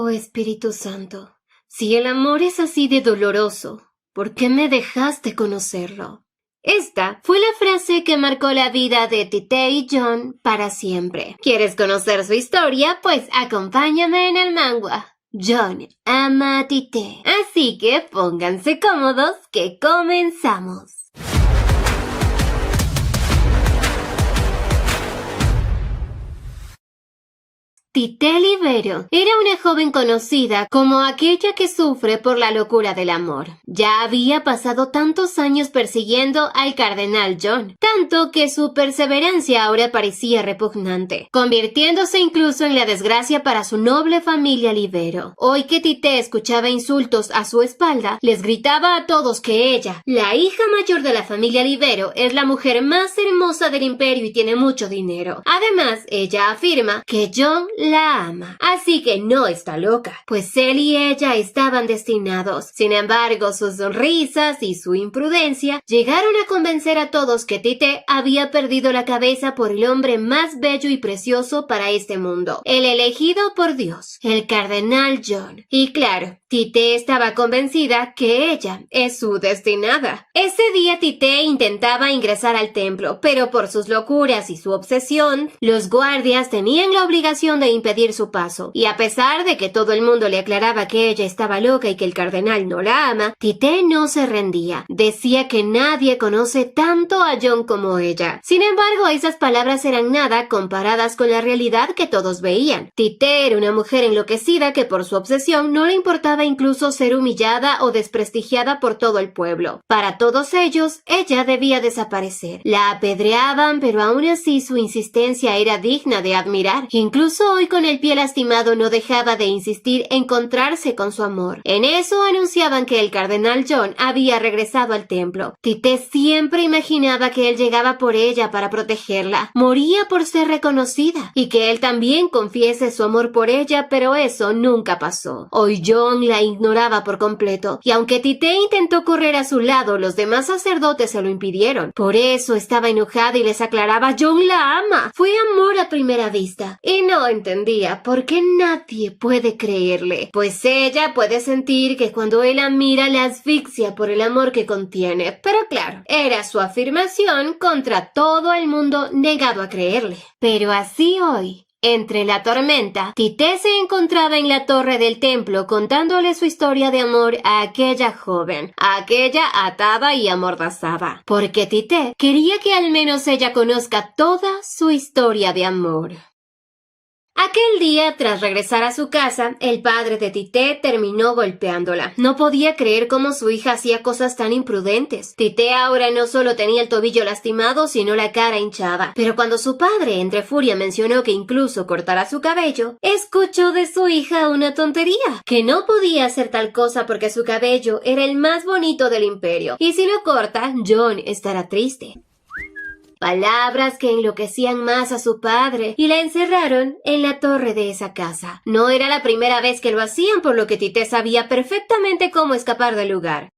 Oh Espíritu Santo, si el amor es así de doloroso, ¿por qué me dejaste conocerlo? Esta fue la frase que marcó la vida de Tite y John para siempre. ¿Quieres conocer su historia? Pues acompáñame en el manga. John ama a Tite, así que pónganse cómodos que comenzamos. Tite Libero era una joven conocida como aquella que sufre por la locura del amor. Ya había pasado tantos años persiguiendo al cardenal John, tanto que su perseverancia ahora parecía repugnante, convirtiéndose incluso en la desgracia para su noble familia Libero. Hoy que Tite escuchaba insultos a su espalda, les gritaba a todos que ella, la hija mayor de la familia Libero, es la mujer más hermosa del imperio y tiene mucho dinero. Además, ella afirma que John la ama, así que no está loca, pues él y ella estaban destinados. Sin embargo, sus sonrisas y su imprudencia llegaron a convencer a todos que Tite había perdido la cabeza por el hombre más bello y precioso para este mundo, el elegido por Dios, el cardenal John. Y claro, Tite estaba convencida que ella es su destinada. Ese día Tite intentaba ingresar al templo, pero por sus locuras y su obsesión, los guardias tenían la obligación de impedir su paso, y a pesar de que todo el mundo le aclaraba que ella estaba loca y que el cardenal no la ama, Tite no se rendía. Decía que nadie conoce tanto a John como ella. Sin embargo, esas palabras eran nada comparadas con la realidad que todos veían. Tite era una mujer enloquecida que por su obsesión no le importaba incluso ser humillada o desprestigiada por todo el pueblo. Para todos ellos, ella debía desaparecer. La apedreaban, pero aún así su insistencia era digna de admirar. Incluso hoy con el pie lastimado no dejaba de insistir en encontrarse con su amor. En eso anunciaban que el cardenal John había regresado al templo. Tite siempre imaginaba que él llegaba por ella para protegerla. Moría por ser reconocida y que él también confiese su amor por ella, pero eso nunca pasó. Hoy John la ignoraba por completo, y aunque Tite intentó correr a su lado, los demás sacerdotes se lo impidieron. Por eso estaba enojada y les aclaraba: John la ama. Fue amor a primera vista. Y no entendía por qué nadie puede creerle, pues ella puede sentir que cuando él la mira la asfixia por el amor que contiene. Pero claro, era su afirmación contra todo el mundo negado a creerle. Pero así hoy, entre la tormenta, Tite se encontraba en la torre del templo contándole su historia de amor a aquella joven, a aquella atada y amordazada, porque Tite quería que al menos ella conozca toda su historia de amor. Aquel día, tras regresar a su casa, el padre de Tite terminó golpeándola. No podía creer cómo su hija hacía cosas tan imprudentes. Tite ahora no solo tenía el tobillo lastimado, sino la cara hinchada. Pero cuando su padre, entre furia, mencionó que incluso cortara su cabello, escuchó de su hija una tontería, que no podía hacer tal cosa porque su cabello era el más bonito del imperio, y si lo corta, John estará triste. Palabras que enloquecían más a su padre y la encerraron en la torre de esa casa. No era la primera vez que lo hacían, por lo que Tite sabía perfectamente cómo escapar del lugar.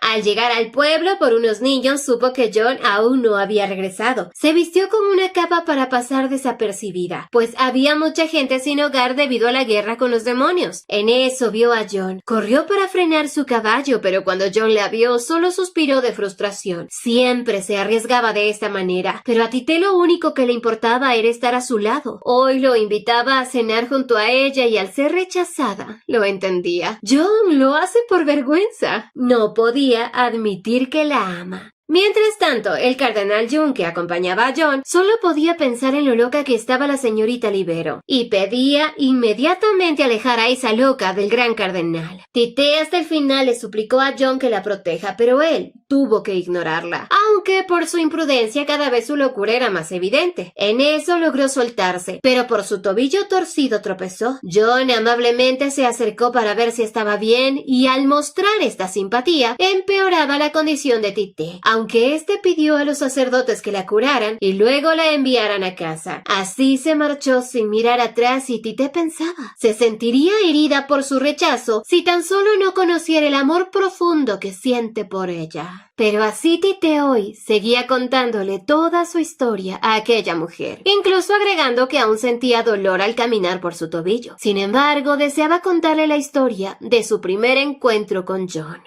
Al llegar al pueblo por unos niños, supo que John aún no había regresado. Se vistió con una capa para pasar desapercibida, pues había mucha gente sin hogar debido a la guerra con los demonios. En eso vio a John. Corrió para frenar su caballo, pero cuando John la vio, solo suspiró de frustración. Siempre se arriesgaba de esta manera, pero a Tite lo único que le importaba era estar a su lado. Hoy lo invitaba a cenar junto a ella y al ser rechazada, lo entendía. John lo hace por vergüenza. No podía admitir que la ama. Mientras tanto, el cardenal John, que acompañaba a John, solo podía pensar en lo loca que estaba la señorita Libero, y pedía inmediatamente alejar a esa loca del gran cardenal. Tite hasta el final le suplicó a John que la proteja, pero él tuvo que ignorarla, aunque por su imprudencia cada vez su locura era más evidente. En eso logró soltarse, pero por su tobillo torcido tropezó. John amablemente se acercó para ver si estaba bien, y al mostrar esta simpatía, empeoraba la condición de Tite, aunque éste pidió a los sacerdotes que la curaran y luego la enviaran a casa. Así se marchó sin mirar atrás y Tite pensaba, se sentiría herida por su rechazo si tan solo no conociera el amor profundo que siente por ella. Pero así Tite hoy seguía contándole toda su historia a aquella mujer, incluso agregando que aún sentía dolor al caminar por su tobillo. Sin embargo, deseaba contarle la historia de su primer encuentro con John.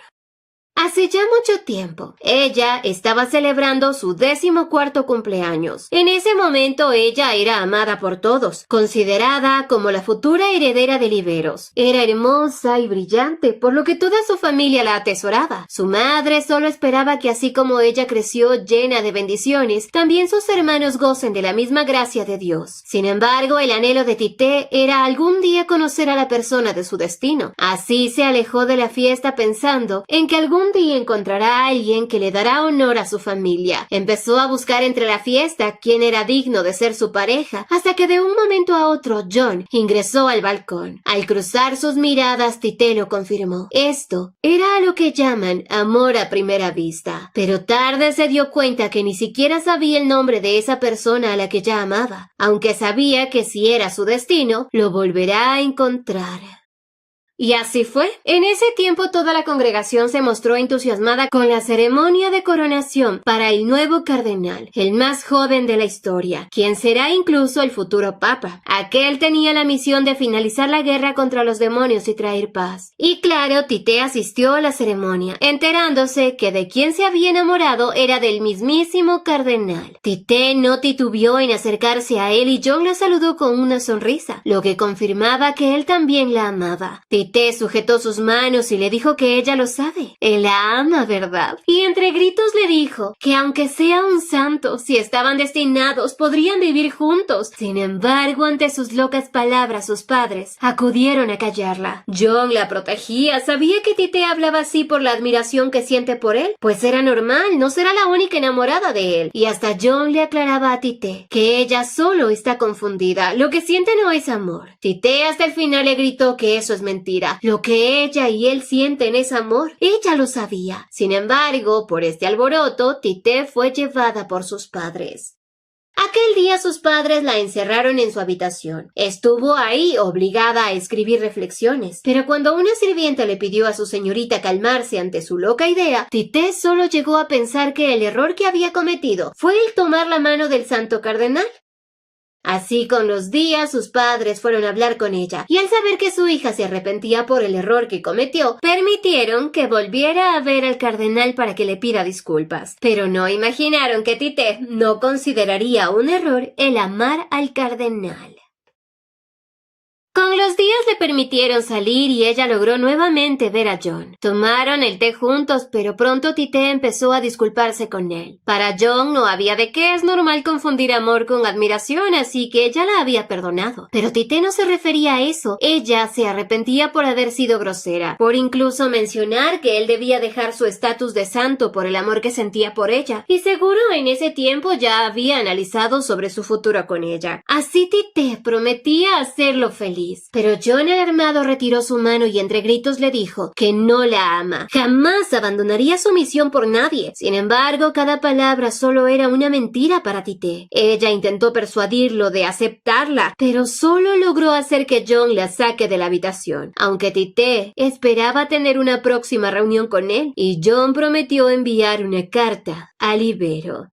Hace ya mucho tiempo, ella estaba celebrando su 14º cumpleaños. En ese momento ella era amada por todos, considerada como la futura heredera de Liberos. Era hermosa y brillante, por lo que toda su familia la atesoraba. Su madre solo esperaba que así como ella creció llena de bendiciones, también sus hermanos gocen de la misma gracia de Dios. Sin embargo, el anhelo de Tite era algún día conocer a la persona de su destino. Así se alejó de la fiesta pensando en que algún día encontrará a alguien que le dará honor a su familia. Empezó a buscar entre la fiesta quién era digno de ser su pareja, hasta que de un momento a otro John ingresó al balcón. Al cruzar sus miradas, Tite lo confirmó. Esto era lo que llaman amor a primera vista. Pero tarde se dio cuenta que ni siquiera sabía el nombre de esa persona a la que ya amaba, aunque sabía que si era su destino, lo volverá a encontrar. Y así fue. En ese tiempo toda la congregación se mostró entusiasmada con la ceremonia de coronación para el nuevo cardenal, el más joven de la historia, quien será incluso el futuro papa. Aquel tenía la misión de finalizar la guerra contra los demonios y traer paz. Y claro, Tite asistió a la ceremonia, enterándose que de quien se había enamorado era del mismísimo cardenal. Tite no titubeó en acercarse a él y John la saludó con una sonrisa, lo que confirmaba que él también la amaba. Tite sujetó sus manos y le dijo que ella lo sabe. Él la ama, ¿verdad? Y entre gritos le dijo que aunque sea un santo, si estaban destinados, podrían vivir juntos. Sin embargo, ante sus locas palabras, sus padres acudieron a callarla. John la protegía, sabía que Tite hablaba así por la admiración que siente por él, pues era normal, no será la única enamorada de él. Y hasta John le aclaraba a Tite que ella solo está confundida, lo que siente no es amor. Tite hasta el final le gritó que eso es mentira. Lo que ella y él sienten es amor. Ella lo sabía. Sin embargo, por este alboroto, Tite fue llevada por sus padres. Aquel día sus padres la encerraron en su habitación. Estuvo ahí obligada a escribir reflexiones, pero cuando una sirvienta le pidió a su señorita calmarse ante su loca idea, Tite solo llegó a pensar que el error que había cometido fue el tomar la mano del santo cardenal. Así con los días sus padres fueron a hablar con ella, y al saber que su hija se arrepentía por el error que cometió, permitieron que volviera a ver al cardenal para que le pida disculpas. Pero no imaginaron que Tite no consideraría un error el amar al cardenal. Con los días le permitieron salir y ella logró nuevamente ver a John. Tomaron el té juntos, pero pronto Tite empezó a disculparse con él. Para John no había de qué, es normal confundir amor con admiración, así que ella la había perdonado. Pero Tite no se refería a eso. Ella se arrepentía por haber sido grosera, por incluso mencionar que él debía dejar su estatus de santo por el amor que sentía por ella. Y seguro en ese tiempo ya había analizado sobre su futuro con ella. Así Tite prometía hacerlo feliz. Pero John alarmado retiró su mano y entre gritos le dijo que no la ama. Jamás abandonaría su misión por nadie. Sin embargo, cada palabra solo era una mentira para Tite. Ella intentó persuadirlo de aceptarla, pero solo logró hacer que John la saque de la habitación. Aunque Tite esperaba tener una próxima reunión con él, y John prometió enviar una carta a Libero.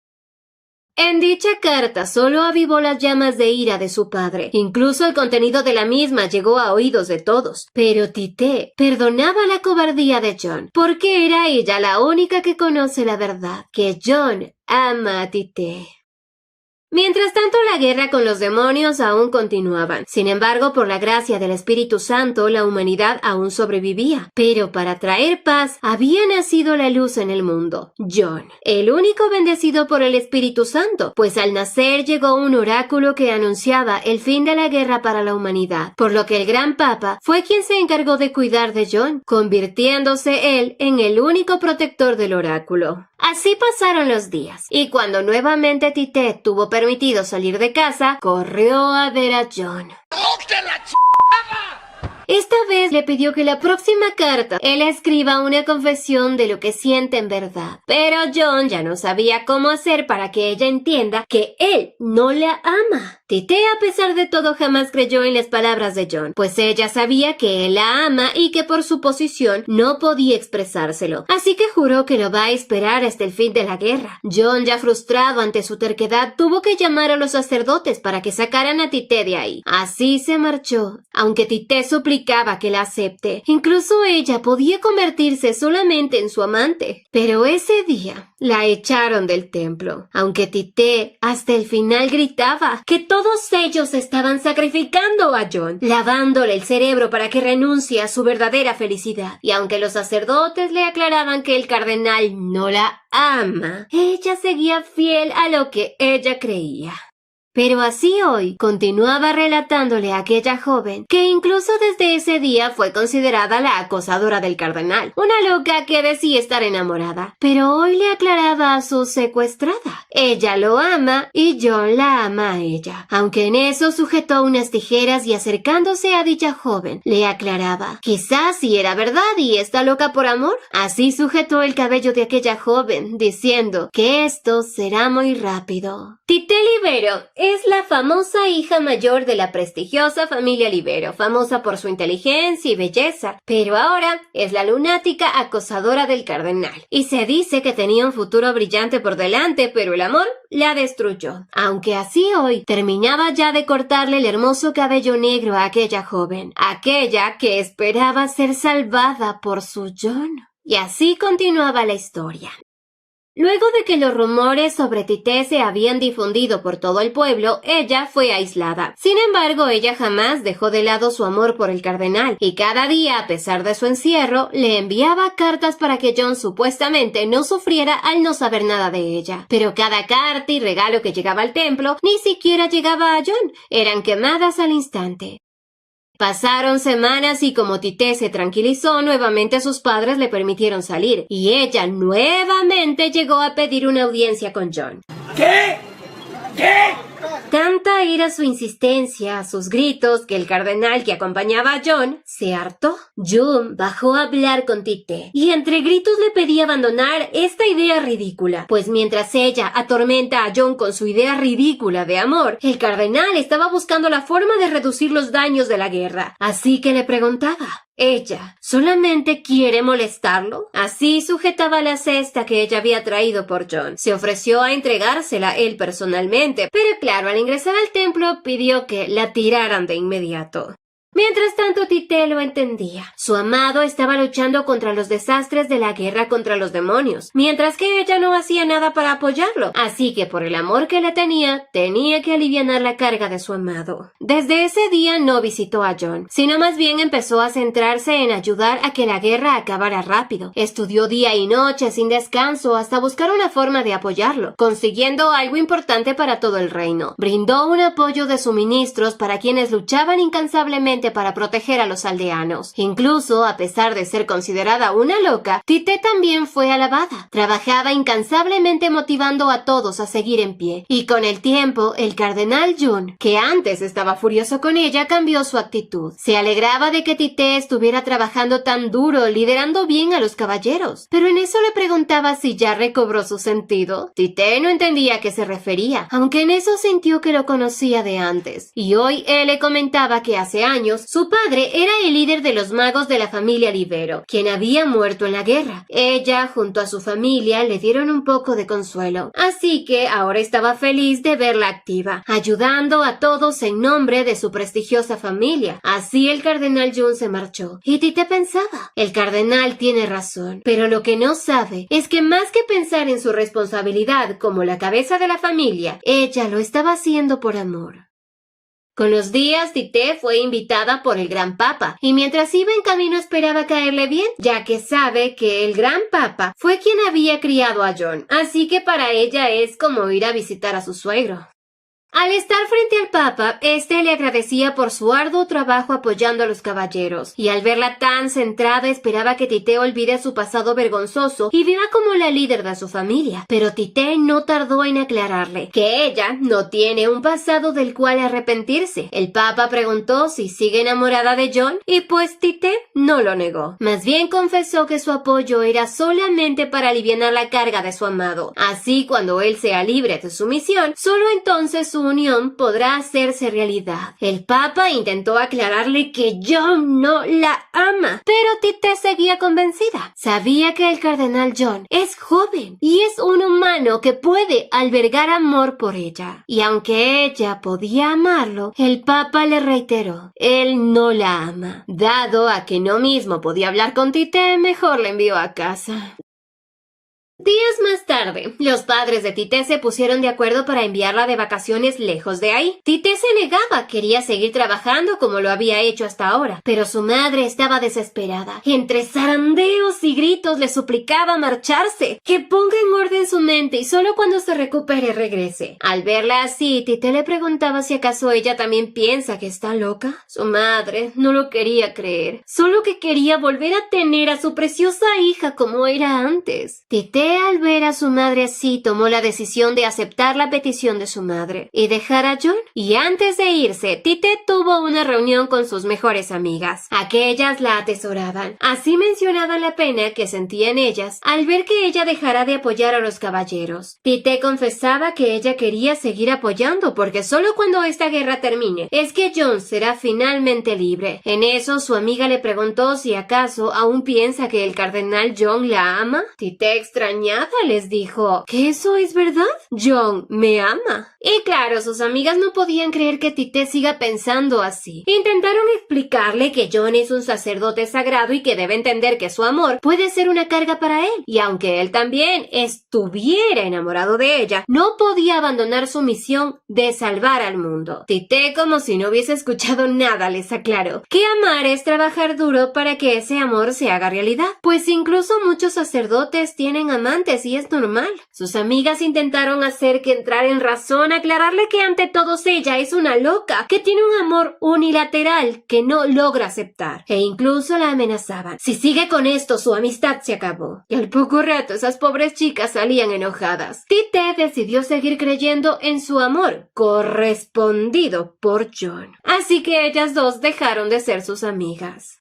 En dicha carta solo avivó las llamas de ira de su padre. Incluso el contenido de la misma llegó a oídos de todos. Pero Tite perdonaba la cobardía de John, porque era ella la única que conoce la verdad, que John ama a Tite. Mientras tanto, la guerra con los demonios aún continuaba. Sin embargo, por la gracia del Espíritu Santo, la humanidad aún sobrevivía. Pero para traer paz, había nacido la luz en el mundo, John, el único bendecido por el Espíritu Santo, pues al nacer llegó un oráculo que anunciaba el fin de la guerra para la humanidad, por lo que el gran Papa fue quien se encargó de cuidar de John, convirtiéndose él en el único protector del oráculo. Así pasaron los días, y cuando nuevamente Tite tuvo permitido salir de casa, corrió a ver a John. Esta vez le pidió que la próxima carta él escriba una confesión de lo que siente en verdad. Pero John ya no sabía cómo hacer para que ella entienda que él no la ama. Tite, a pesar de todo, jamás creyó en las palabras de John, pues ella sabía que él la ama y que por su posición no podía expresárselo. Así que juró que lo va a esperar hasta el fin de la guerra. John, ya frustrado ante su terquedad, tuvo que llamar a los sacerdotes para que sacaran a Tite de ahí. Así se marchó, aunque Tite suplicaba que la acepte. Incluso ella podía convertirse solamente en su amante. Pero ese día la echaron del templo, aunque Tite hasta el final gritaba que todos ellos estaban sacrificando a John, lavándole el cerebro para que renuncie a su verdadera felicidad. Y aunque los sacerdotes le aclaraban que el cardenal no la ama, ella seguía fiel a lo que ella creía. Pero así hoy continuaba relatándole a aquella joven que incluso desde ese día fue considerada la acosadora del cardenal, una loca que decía estar enamorada, pero hoy le aclaraba a su secuestrada. Ella lo ama y John la ama a ella, aunque en eso sujetó unas tijeras y acercándose a dicha joven le aclaraba, quizás si era verdad y está loca por amor. Así sujetó el cabello de aquella joven, diciendo que esto será muy rápido. Tite Libero es la famosa hija mayor de la prestigiosa familia Libero, famosa por su inteligencia y belleza, pero ahora es la lunática acosadora del cardenal. Y se dice que tenía un futuro brillante por delante, pero el amor la destruyó. Aunque así hoy terminaba ya de cortarle el hermoso cabello negro a aquella joven, aquella que esperaba ser salvada por su John. Y así continuaba la historia. Luego de que los rumores sobre Tite se habían difundido por todo el pueblo, ella fue aislada. Sin embargo, ella jamás dejó de lado su amor por el cardenal, y cada día, a pesar de su encierro, le enviaba cartas para que John supuestamente no sufriera al no saber nada de ella. Pero cada carta y regalo que llegaba al templo ni siquiera llegaba a John, eran quemadas al instante. Pasaron semanas y como Tite se tranquilizó, nuevamente sus padres le permitieron salir, y ella nuevamente llegó a pedir una audiencia con John. ¿Qué? ¿Qué? Tanta era su insistencia, sus gritos, que el cardenal que acompañaba a John se hartó. John bajó a hablar con Tite y entre gritos le pedía abandonar esta idea ridícula, pues mientras ella atormenta a John con su idea ridícula de amor, el cardenal estaba buscando la forma de reducir los daños de la guerra. Así que le preguntaba, ¿ella solamente quiere molestarlo? Así sujetaba la cesta que ella había traído por John. Se ofreció a entregársela él personalmente, pero claro, al ingresar al templo pidió que la tiraran de inmediato. Mientras tanto, Tite lo entendía. Su amado estaba luchando contra los desastres de la guerra contra los demonios, mientras que ella no hacía nada para apoyarlo. Así que por el amor que le tenía que alivianar la carga de su amado. Desde ese día no visitó a John, sino más bien empezó a centrarse en ayudar a que la guerra acabara rápido. Estudió día y noche sin descanso hasta buscar una forma de apoyarlo, consiguiendo algo importante para todo el reino. Brindó un apoyo de suministros para quienes luchaban incansablemente para proteger a los aldeanos. Incluso, a pesar de ser considerada una loca, Tite también fue alabada. Trabajaba incansablemente motivando a todos a seguir en pie. Y con el tiempo, el cardenal John, que antes estaba furioso con ella, cambió su actitud. Se alegraba de que Tite estuviera trabajando tan duro, liderando bien a los caballeros. Pero en eso le preguntaba si ya recobró su sentido. Tite no entendía a qué se refería, aunque en eso sintió que lo conocía de antes. Y hoy él le comentaba que hace años su padre era el líder de los magos de la familia Libero, quien había muerto en la guerra. Ella, junto a su familia, le dieron un poco de consuelo, así que ahora estaba feliz de verla activa, ayudando a todos en nombre de su prestigiosa familia. Así el cardenal John se marchó, y Tite pensaba, el cardenal tiene razón, pero lo que no sabe es que más que pensar en su responsabilidad como la cabeza de la familia, ella lo estaba haciendo por amor. Con los días, Tite fue invitada por el Gran Papa, y mientras iba en camino esperaba caerle bien, ya que sabe que el Gran Papa fue quien había criado a John, así que para ella es como ir a visitar a su suegro. Al estar frente al Papa, este le agradecía por su arduo trabajo apoyando a los caballeros, y al verla tan centrada esperaba que Tite olvide su pasado vergonzoso y viva como la líder de su familia. Pero Tite no tardó en aclararle que ella no tiene un pasado del cual arrepentirse. El Papa preguntó si sigue enamorada de John y pues Tite no lo negó. Más bien confesó que su apoyo era solamente para alivianar la carga de su amado. Así, cuando él sea libre de su misión, solo entonces su unión podrá hacerse realidad. El Papa intentó aclararle que John no la ama, pero Tite seguía convencida. Sabía que el cardenal John es joven y es un humano que puede albergar amor por ella. Y aunque ella podía amarlo, el Papa le reiteró, él no la ama. Dado a que no mismo podía hablar con Tite, mejor la envió a casa. Días más tarde, los padres de Tite se pusieron de acuerdo para enviarla de vacaciones lejos de ahí. Tite se negaba, quería seguir trabajando como lo había hecho hasta ahora, pero su madre estaba desesperada. Entre zarandeos y gritos le suplicaba marcharse, que ponga en orden su mente y solo cuando se recupere regrese. Al verla así, Tite le preguntaba si acaso ella también piensa que está loca. Su madre no lo quería creer, solo que quería volver a tener a su preciosa hija como era antes. Tite, al ver a su madre así, tomó la decisión de aceptar la petición de su madre y dejar a John. Y antes de irse, Tite tuvo una reunión con sus mejores amigas. Aquellas la atesoraban. Así mencionaban la pena que sentían ellas al ver que ella dejara de apoyar a los caballeros. Tite confesaba que ella quería seguir apoyando porque solo cuando esta guerra termine es que John será finalmente libre. En eso, su amiga le preguntó si acaso aún piensa que el cardenal John la ama. Tite extrañada les dijo, ¿que eso es verdad? John me ama. Y claro, sus amigas no podían creer que Tite siga pensando así. Intentaron explicarle que John es un sacerdote sagrado y que debe entender que su amor puede ser una carga para él. Y aunque él también estuviera enamorado de ella, no podía abandonar su misión de salvar al mundo. Tite, como si no hubiese escuchado nada, les aclaró que amar es trabajar duro para que ese amor se haga realidad. Pues incluso muchos sacerdotes tienen amantes y es normal. Sus amigas intentaron hacer que entrara en razón, aclararle que ante todos ella es una loca, que tiene un amor unilateral que no logra aceptar, e incluso la amenazaban. Si sigue con esto, su amistad se acabó. Y al poco rato esas pobres chicas salían enojadas. Tite decidió seguir creyendo en su amor, correspondido por John. Así que ellas dos dejaron de ser sus amigas.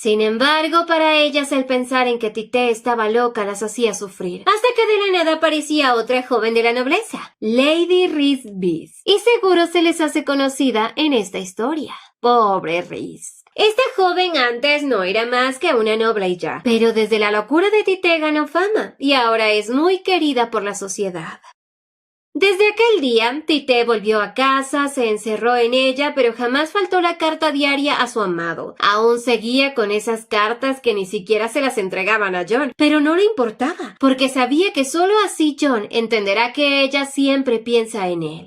Sin embargo, para ellas el pensar en que Tite estaba loca las hacía sufrir, hasta que de la nada aparecía otra joven de la nobleza, Lady Rhys Beas, y seguro se les hace conocida en esta historia. Pobre Rhys. Esta joven antes no era más que una noble y ya, pero desde la locura de Tite ganó fama, y ahora es muy querida por la sociedad. Desde aquel día, Tite volvió a casa, se encerró en ella, pero jamás faltó la carta diaria a su amado. Aún seguía con esas cartas que ni siquiera se las entregaban a John, pero no le importaba, porque sabía que solo así John entenderá que ella siempre piensa en él.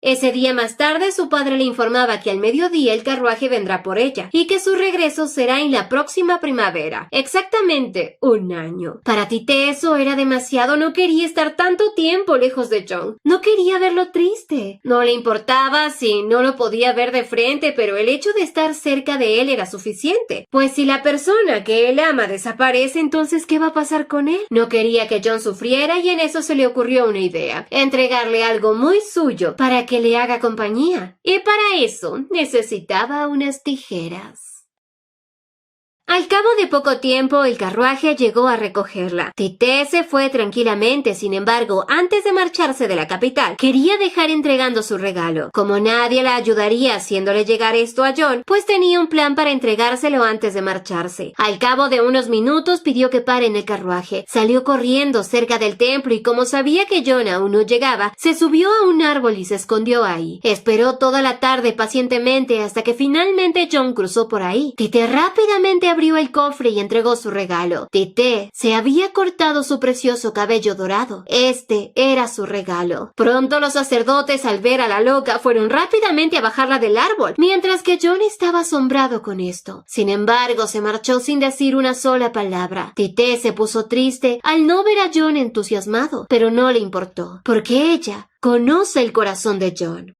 Ese día más tarde, su padre le informaba que al mediodía el carruaje vendrá por ella y que su regreso será en la próxima primavera, exactamente 1 año. Para Tite eso era demasiado, no quería estar tanto tiempo lejos de John. No quería verlo triste. No le importaba si no lo podía ver de frente, pero el hecho de estar cerca de él era suficiente. Pues si la persona que él ama desaparece, entonces ¿qué va a pasar con él? No quería que John sufriera y en eso se le ocurrió una idea: entregarle algo muy suyo para que le haga compañía, y para eso necesitaba unas tijeras. Al cabo de poco tiempo, el carruaje llegó a recogerla. Tite se fue tranquilamente, sin embargo, antes de marcharse de la capital, quería dejar entregando su regalo. Como nadie la ayudaría haciéndole llegar esto a John, pues tenía un plan para entregárselo antes de marcharse. Al cabo de unos minutos pidió que paren el carruaje. Salió corriendo cerca del templo y como sabía que John aún no llegaba, se subió a un árbol y se escondió ahí. Esperó toda la tarde pacientemente hasta que finalmente John cruzó por ahí. Tite rápidamente abrió abrió el cofre y entregó su regalo. Tite se había cortado su precioso cabello dorado. Este era su regalo. Pronto los sacerdotes, al ver a la loca, fueron rápidamente a bajarla del árbol, mientras que John estaba asombrado con esto. Sin embargo, se marchó sin decir una sola palabra. Tite se puso triste al no ver a John entusiasmado, pero no le importó, porque ella conoce el corazón de John.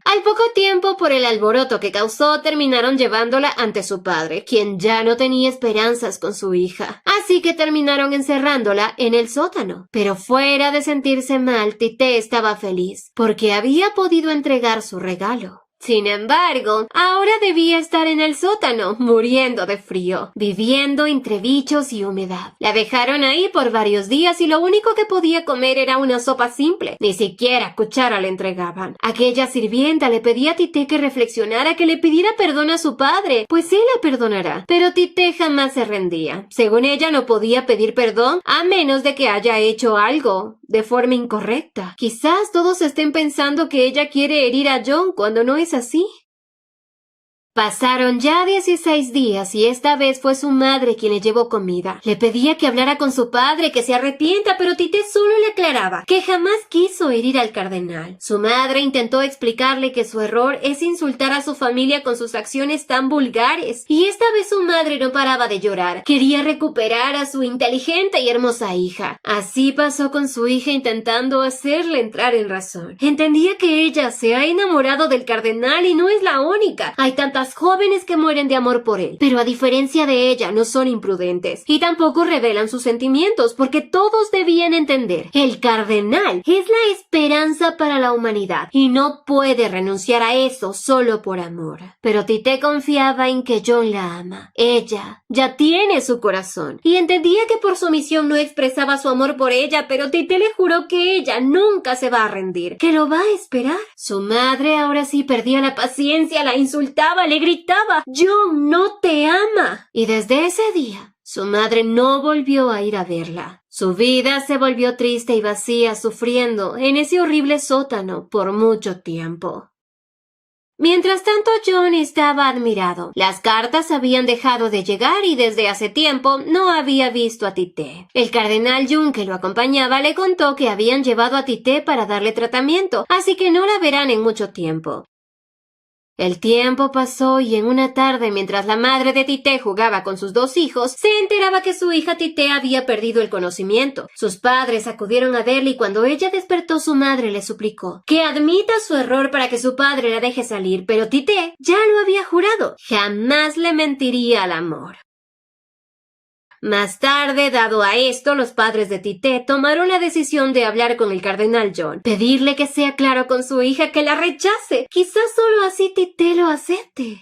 Al poco tiempo, por el alboroto que causó, terminaron llevándola ante su padre, quien ya no tenía esperanzas con su hija. Así que terminaron encerrándola en el sótano. Pero fuera de sentirse mal, Tite estaba feliz, porque había podido entregar su regalo. Sin embargo, ahora debía estar en el sótano, muriendo de frío, viviendo entre bichos y humedad. La dejaron ahí por varios días y lo único que podía comer era una sopa simple. Ni siquiera cuchara le entregaban. Aquella sirvienta le pedía a Tite que reflexionara, que le pidiera perdón a su padre, pues él la perdonará. Pero Tite jamás se rendía. Según ella, no podía pedir perdón a menos de que haya hecho algo de forma incorrecta. Quizás todos estén pensando que ella quiere herir a John cuando no es así. Pasaron ya 16 días y esta vez fue su madre quien le llevó comida. Le pedía que hablara con su padre, que se arrepienta, pero Tite solo le aclaraba que jamás quiso herir al cardenal. Su madre intentó explicarle que su error es insultar a su familia con sus acciones tan vulgares. Y esta vez su madre no paraba de llorar. Quería recuperar a su inteligente y hermosa hija. Así pasó con su hija, intentando hacerle entrar en razón. Entendía que ella se ha enamorado del cardenal y no es la única. Hay tantas jóvenes que mueren de amor por él, pero a diferencia de ella no son imprudentes y tampoco revelan sus sentimientos, porque todos debían entender, el cardenal es la esperanza para la humanidad y no puede renunciar a eso solo por amor. Pero Tite confiaba en que John la ama. Ella ya tiene su corazón y entendía que por su misión no expresaba su amor por ella, pero Tite le juró que ella nunca se va a rendir, que lo va a esperar. Su madre ahora sí perdía la paciencia, la insultaba, le gritaba: «John no te ama». Y desde ese día, su madre no volvió a ir a verla. Su vida se volvió triste y vacía, sufriendo en ese horrible sótano por mucho tiempo. Mientras tanto, John estaba admirado. Las cartas habían dejado de llegar y desde hace tiempo no había visto a Tite. El cardenal Jung, que lo acompañaba, le contó que habían llevado a Tite para darle tratamiento, así que no la verán en mucho tiempo. El tiempo pasó y en una tarde, mientras la madre de Tite jugaba con sus dos hijos, se enteraba que su hija Tite había perdido el conocimiento. Sus padres acudieron a verla y cuando ella despertó, su madre le suplicó que admita su error para que su padre la deje salir, pero Tite ya lo había jurado, jamás le mentiría al amor. Más tarde, dado a esto, los padres de Tite tomaron la decisión de hablar con el cardenal John, pedirle que sea claro con su hija, que la rechace. Quizás solo así Tite lo acepte.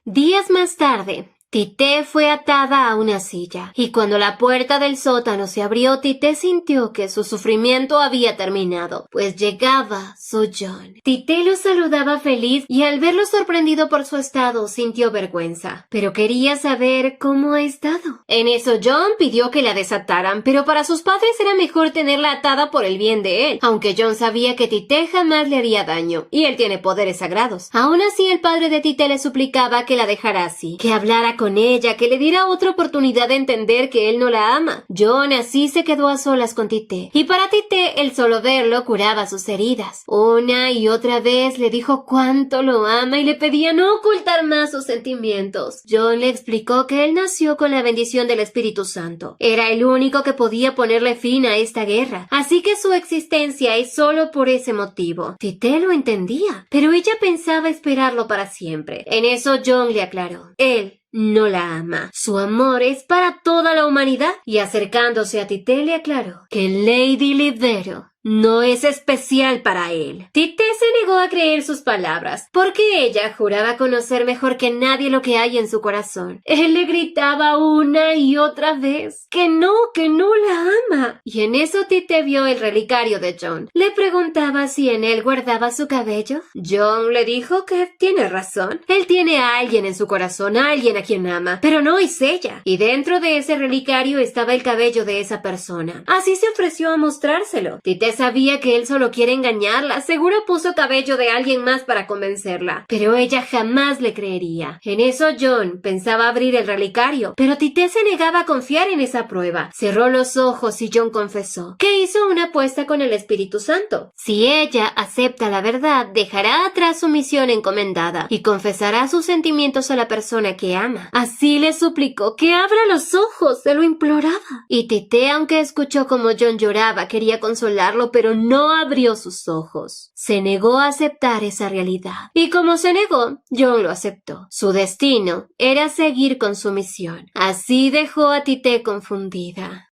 Días más tarde, Tite fue atada a una silla, y cuando la puerta del sótano se abrió, Tite sintió que su sufrimiento había terminado, pues llegaba su John. Tite lo saludaba feliz y al verlo sorprendido por su estado, sintió vergüenza, pero quería saber cómo ha estado. En eso John pidió que la desataran, pero para sus padres era mejor tenerla atada por el bien de él, aunque John sabía que Tite jamás le haría daño, y él tiene poderes sagrados. Aún así, el padre de Tite le suplicaba que la dejara así, que hablara con ella, que le diera otra oportunidad de entender que él no la ama. John así se quedó a solas con Tite, y para Tite el solo verlo curaba sus heridas. Una y otra vez le dijo cuánto lo ama y le pedía no ocultar más sus sentimientos. John le explicó que él nació con la bendición del Espíritu Santo. Era el único que podía ponerle fin a esta guerra, así que su existencia es solo por ese motivo. Tite lo entendía, pero ella pensaba esperarlo para siempre. En eso John le aclaró: él no la ama. Su amor es para toda la humanidad. Y acercándose a Tite le aclaró que Lady Libero no es especial para él. Tite se negó a creer sus palabras, porque ella juraba conocer mejor que nadie lo que hay en su corazón. Él le gritaba una y otra vez que no la ama. Y en eso Tite vio el relicario de John. Le preguntaba si en él guardaba su cabello. John le dijo que tiene razón. Él tiene a alguien en su corazón, a alguien a quien ama, pero no es ella. Y dentro de ese relicario estaba el cabello de esa persona. Así se ofreció a mostrárselo. Tite Tite sabía que él solo quiere engañarla. Seguro puso cabello de alguien más para convencerla. Pero ella jamás le creería. En eso John pensaba abrir el relicario, pero Tite se negaba a confiar en esa prueba. Cerró los ojos y John confesó que hizo una apuesta con el Espíritu Santo. Si ella acepta la verdad, dejará atrás su misión encomendada y confesará sus sentimientos a la persona que ama. Así le suplicó que abra los ojos, se lo imploraba. Y Tite, aunque escuchó como John lloraba, quería consolarlo, pero no abrió sus ojos. Se negó a aceptar esa realidad. Y como se negó, John lo aceptó. Su destino era seguir con su misión. Así dejó a Tite confundida.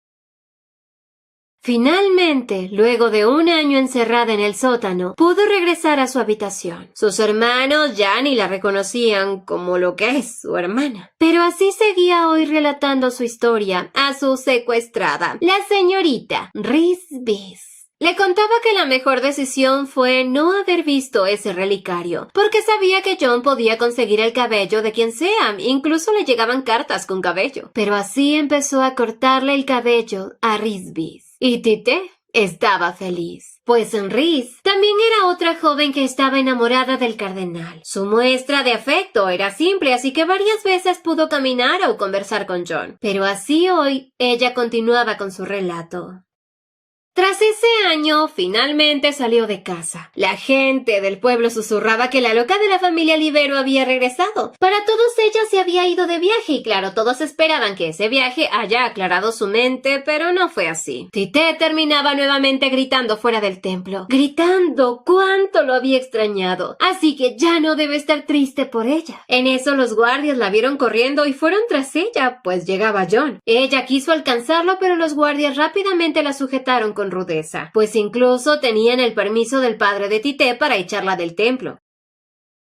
Finalmente, luego de un año encerrada en el sótano, pudo regresar a su habitación. Sus hermanos ya ni la reconocían como lo que es su hermana. Pero así seguía hoy relatando su historia a su secuestrada, la señorita Reese. Le contaba que la mejor decisión fue no haber visto ese relicario, porque sabía que John podía conseguir el cabello de quien sea, incluso le llegaban cartas con cabello. Pero así empezó a cortarle el cabello a Reese. Y Tite estaba feliz, pues Reese también era otra joven que estaba enamorada del cardenal. Su muestra de afecto era simple, así que varias veces pudo caminar o conversar con John. Pero así hoy, ella continuaba con su relato. Tras ese año, finalmente salió de casa. La gente del pueblo susurraba que la loca de la familia Libero había regresado. Para todos ella se había ido de viaje y claro, todos esperaban que ese viaje haya aclarado su mente, pero no fue así. Tite terminaba nuevamente gritando fuera del templo. Gritando cuánto lo había extrañado. Así que ya no debe estar triste por ella. En eso los guardias la vieron corriendo y fueron tras ella, pues llegaba John. Ella quiso alcanzarlo, pero los guardias rápidamente la sujetaron con rudeza, pues incluso tenían el permiso del padre de Tite para echarla del templo.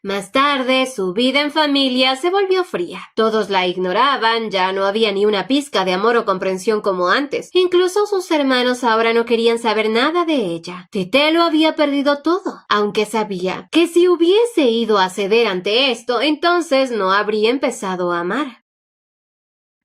Más tarde, su vida en familia se volvió fría. Todos la ignoraban, ya no había ni una pizca de amor o comprensión como antes. Incluso sus hermanos ahora no querían saber nada de ella. Tite lo había perdido todo, aunque sabía que si hubiese ido a ceder ante esto, entonces no habría empezado a amar.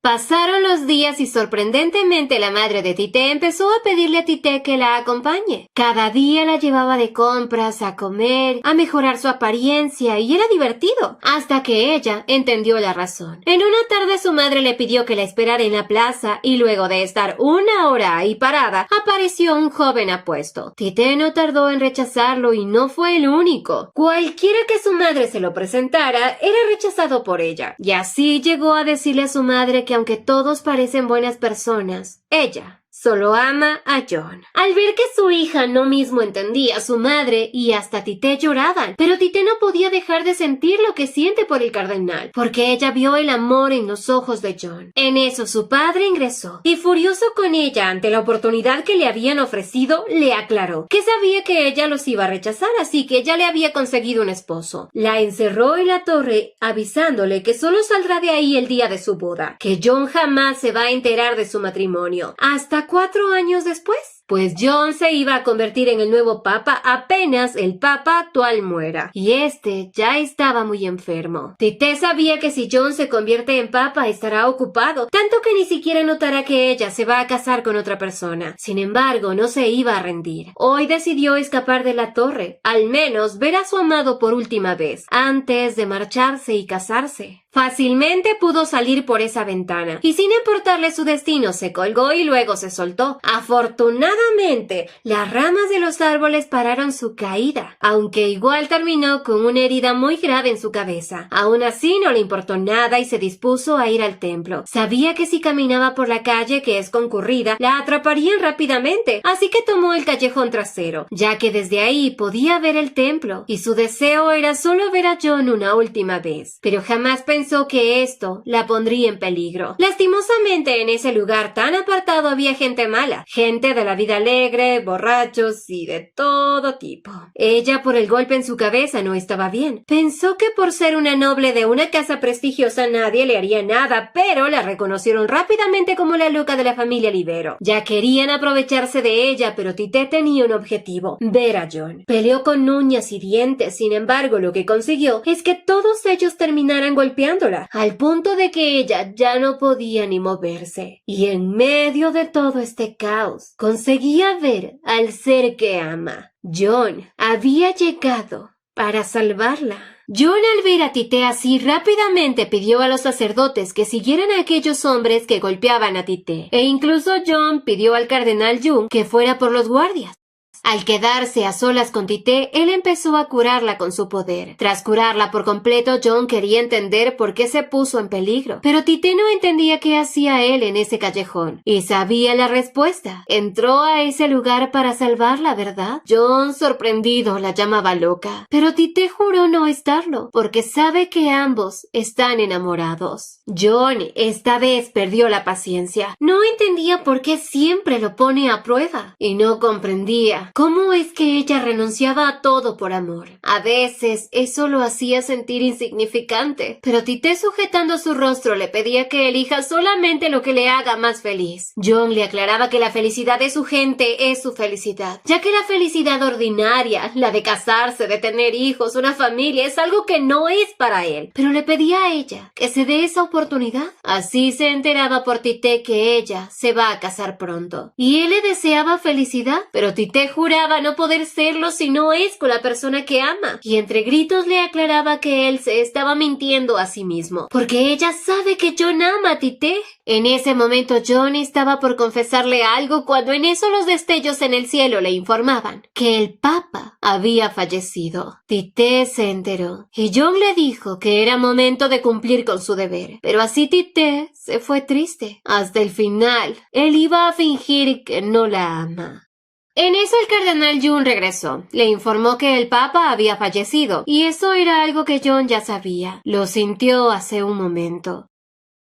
Pasaron los días y sorprendentemente la madre de Tite empezó a pedirle a Tite que la acompañe. Cada día la llevaba de compras, a comer, a mejorar su apariencia y era divertido, hasta que ella entendió la razón. En una tarde su madre le pidió que la esperara en la plaza y luego de estar una hora ahí parada, apareció un joven apuesto. Tite no tardó en rechazarlo y no fue el único. Cualquiera que su madre se lo presentara era rechazado por ella. Y así llegó a decirle a su madre que aunque todos parecen buenas personas, ella solo ama a John. Al ver que su hija no mismo entendía a su madre y hasta Tite lloraban, pero Tite no podía dejar de sentir lo que siente por el cardenal, porque ella vio el amor en los ojos de John. En eso su padre ingresó y furioso con ella ante la oportunidad que le habían ofrecido, le aclaró que sabía que ella los iba a rechazar, así que ya le había conseguido un esposo. La encerró en la torre avisándole que solo saldrá de ahí el día de su boda, que John jamás se va a enterar de su matrimonio. Hasta 4 años después, pues John se iba a convertir en el nuevo papa apenas el papa actual muera, y este ya estaba muy enfermo. Tite sabía que si John se convierte en papa estará ocupado, tanto que ni siquiera notará que ella se va a casar con otra persona. Sin embargo, no se iba a rendir. Hoy decidió escapar de la torre, al menos ver a su amado por última vez, antes de marcharse y casarse. Fácilmente pudo salir por esa ventana, y sin importarle su destino se colgó y luego se soltó. Afortunadamente, las ramas de los árboles pararon su caída, aunque igual terminó con una herida muy grave en su cabeza. Aún así no le importó nada y se dispuso a ir al templo. Sabía que si caminaba por la calle, que es concurrida, la atraparían rápidamente, así que tomó el callejón trasero, ya que desde ahí podía ver el templo, y su deseo era solo ver a John una última vez. Pero jamás pensó que esto la pondría en peligro. Lastimosamente, en ese lugar tan apartado había gente mala, gente de la vida alegre, borrachos y de todo tipo. Ella, por el golpe en su cabeza, no estaba bien. Pensó que por ser una noble de una casa prestigiosa nadie le haría nada, pero la reconocieron rápidamente como la loca de la familia Libero. Ya querían aprovecharse de ella, pero Tite tenía un objetivo: ver a John. Peleó con uñas y dientes, sin embargo, lo que consiguió es que todos ellos terminaran golpeándola, al punto de que ella ya no podía ni moverse. Y en medio de todo este caos, conseguía conseguía ver al ser que ama. John había llegado para salvarla. John, al ver a Tite así, rápidamente pidió a los sacerdotes que siguieran a aquellos hombres que golpeaban a Tite. E incluso John pidió al cardenal Jung que fuera por los guardias. Al quedarse a solas con Tite, él empezó a curarla con su poder. Tras curarla por completo, John quería entender por qué se puso en peligro. Pero Tite no entendía qué hacía él en ese callejón. Y sabía la respuesta. Entró a ese lugar para salvarla, ¿verdad? John, sorprendido, la llamaba loca. Pero Tite juró no estarlo, porque sabe que ambos están enamorados. John esta vez perdió la paciencia. No entendía por qué siempre lo pone a prueba. Y no comprendía ¿cómo es que ella renunciaba a todo por amor? A veces eso lo hacía sentir insignificante, pero Tite, sujetando su rostro, le pedía que elija solamente lo que le haga más feliz. John le aclaraba que la felicidad de su gente es su felicidad, ya que la felicidad ordinaria, la de casarse, de tener hijos, una familia, es algo que no es para él. Pero le pedía a ella que se dé esa oportunidad. Así se enteraba por Tite que ella se va a casar pronto. Y él le deseaba felicidad, pero Tite juraba no poder serlo si no es con la persona que ama, y entre gritos le aclaraba que él se estaba mintiendo a sí mismo, porque ella sabe que John ama a Tite. En ese momento John estaba por confesarle algo cuando en eso los destellos en el cielo le informaban que el Papa había fallecido. Tite se enteró, y John le dijo que era momento de cumplir con su deber, pero así Tite se fue triste. Hasta el final, él iba a fingir que no la ama. En eso el cardenal Jung regresó. Le informó que el Papa había fallecido, y eso era algo que John ya sabía. Lo sintió hace un momento.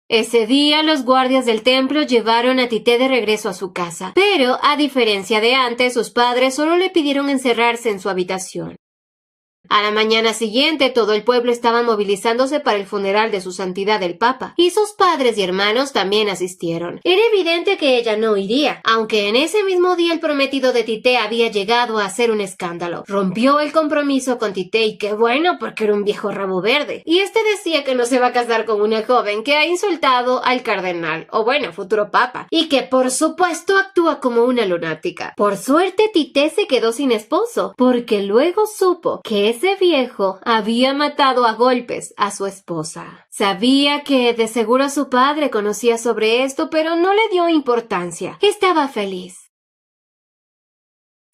Ese día los guardias del templo llevaron a Tite de regreso a su casa, pero a diferencia de antes, sus padres solo le pidieron encerrarse en su habitación. A la mañana siguiente, todo el pueblo estaba movilizándose para el funeral de su santidad el Papa, y sus padres y hermanos también asistieron. Era evidente que ella no iría, aunque en ese mismo día el prometido de Tite había llegado a hacer un escándalo. Rompió el compromiso con Tite, y qué bueno, porque era un viejo rabo verde. Y este decía que no se va a casar con una joven que ha insultado al cardenal, o bueno, futuro Papa, y que por supuesto actúa como una lunática. Por suerte, Tite se quedó sin esposo, porque luego supo que ese viejo había matado a golpes a su esposa. Sabía que de seguro su padre conocía sobre esto, pero no le dio importancia. Estaba feliz.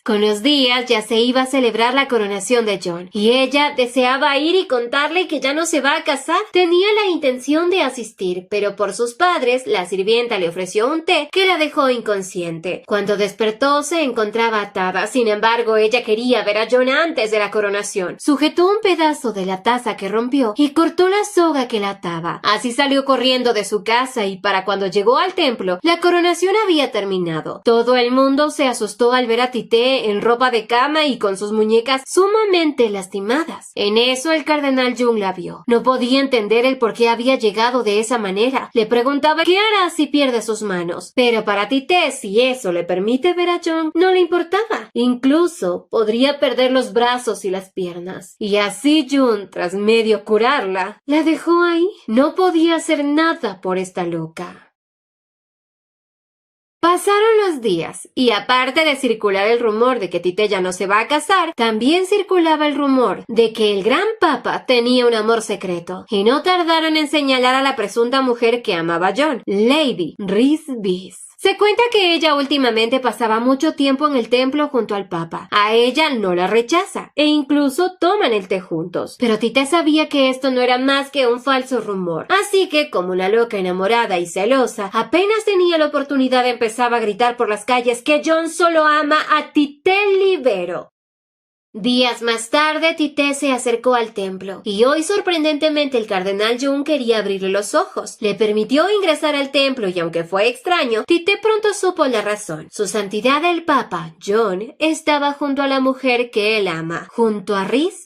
Con los días ya se iba a celebrar la coronación de John, y ella deseaba ir y contarle que ya no se va a casar. Tenía la intención de asistir, pero por sus padres, la sirvienta le ofreció un té que la dejó inconsciente. Cuando despertó se encontraba atada, sin embargo ella quería ver a John antes de la coronación. Sujetó un pedazo de la taza que rompió y cortó la soga que la ataba. Así salió corriendo de su casa y para cuando llegó al templo, la coronación había terminado. Todo el mundo se asustó al ver a Tite en ropa de cama y con sus muñecas sumamente lastimadas. En eso el cardenal Jung la vio. No podía entender el por qué había llegado de esa manera. Le preguntaba qué hará si pierde sus manos. Pero para Tite, si eso le permite ver a John, no le importaba. Incluso podría perder los brazos y las piernas. Y así Jung, tras medio curarla, la dejó ahí. No podía hacer nada por esta loca. Pasaron los días, y aparte de circular el rumor de que Tite ya no se va a casar, también circulaba el rumor de que el gran Papa tenía un amor secreto, y no tardaron en señalar a la presunta mujer que amaba a John, Lady Rhys. Se cuenta que ella últimamente pasaba mucho tiempo en el templo junto al Papa. A ella no la rechaza, e incluso toman el té juntos. Pero Tite sabía que esto no era más que un falso rumor. Así que, como una loca enamorada y celosa, apenas tenía la oportunidad empezaba a gritar por las calles que John solo ama a Tite Libero. Días más tarde, Tite se acercó al templo, y hoy sorprendentemente el cardenal Jung quería abrirle los ojos. Le permitió ingresar al templo y aunque fue extraño, Tite pronto supo la razón. Su santidad el Papa, John, estaba junto a la mujer que él ama, junto a Rhys.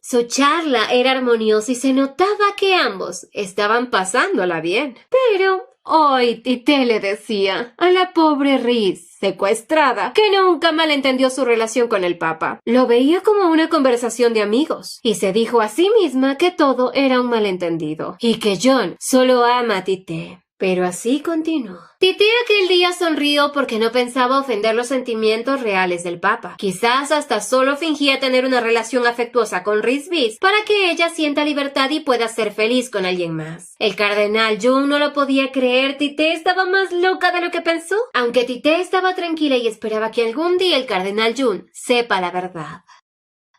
Su charla era armoniosa y se notaba que ambos estaban pasándola bien. Pero hoy Tite le decía a la pobre Rhys, secuestrada, que nunca malentendió su relación con el Papa. Lo veía como una conversación de amigos, y se dijo a sí misma que todo era un malentendido, y que John solo ama a Tite. Pero así continuó. Tite aquel día sonrió porque no pensaba ofender los sentimientos reales del Papa. Quizás hasta solo fingía tener una relación afectuosa con Rhys Beast para que ella sienta libertad y pueda ser feliz con alguien más. El cardenal June no lo podía creer. Tite estaba más loca de lo que pensó. Aunque Tite estaba tranquila y esperaba que algún día el cardenal June sepa la verdad.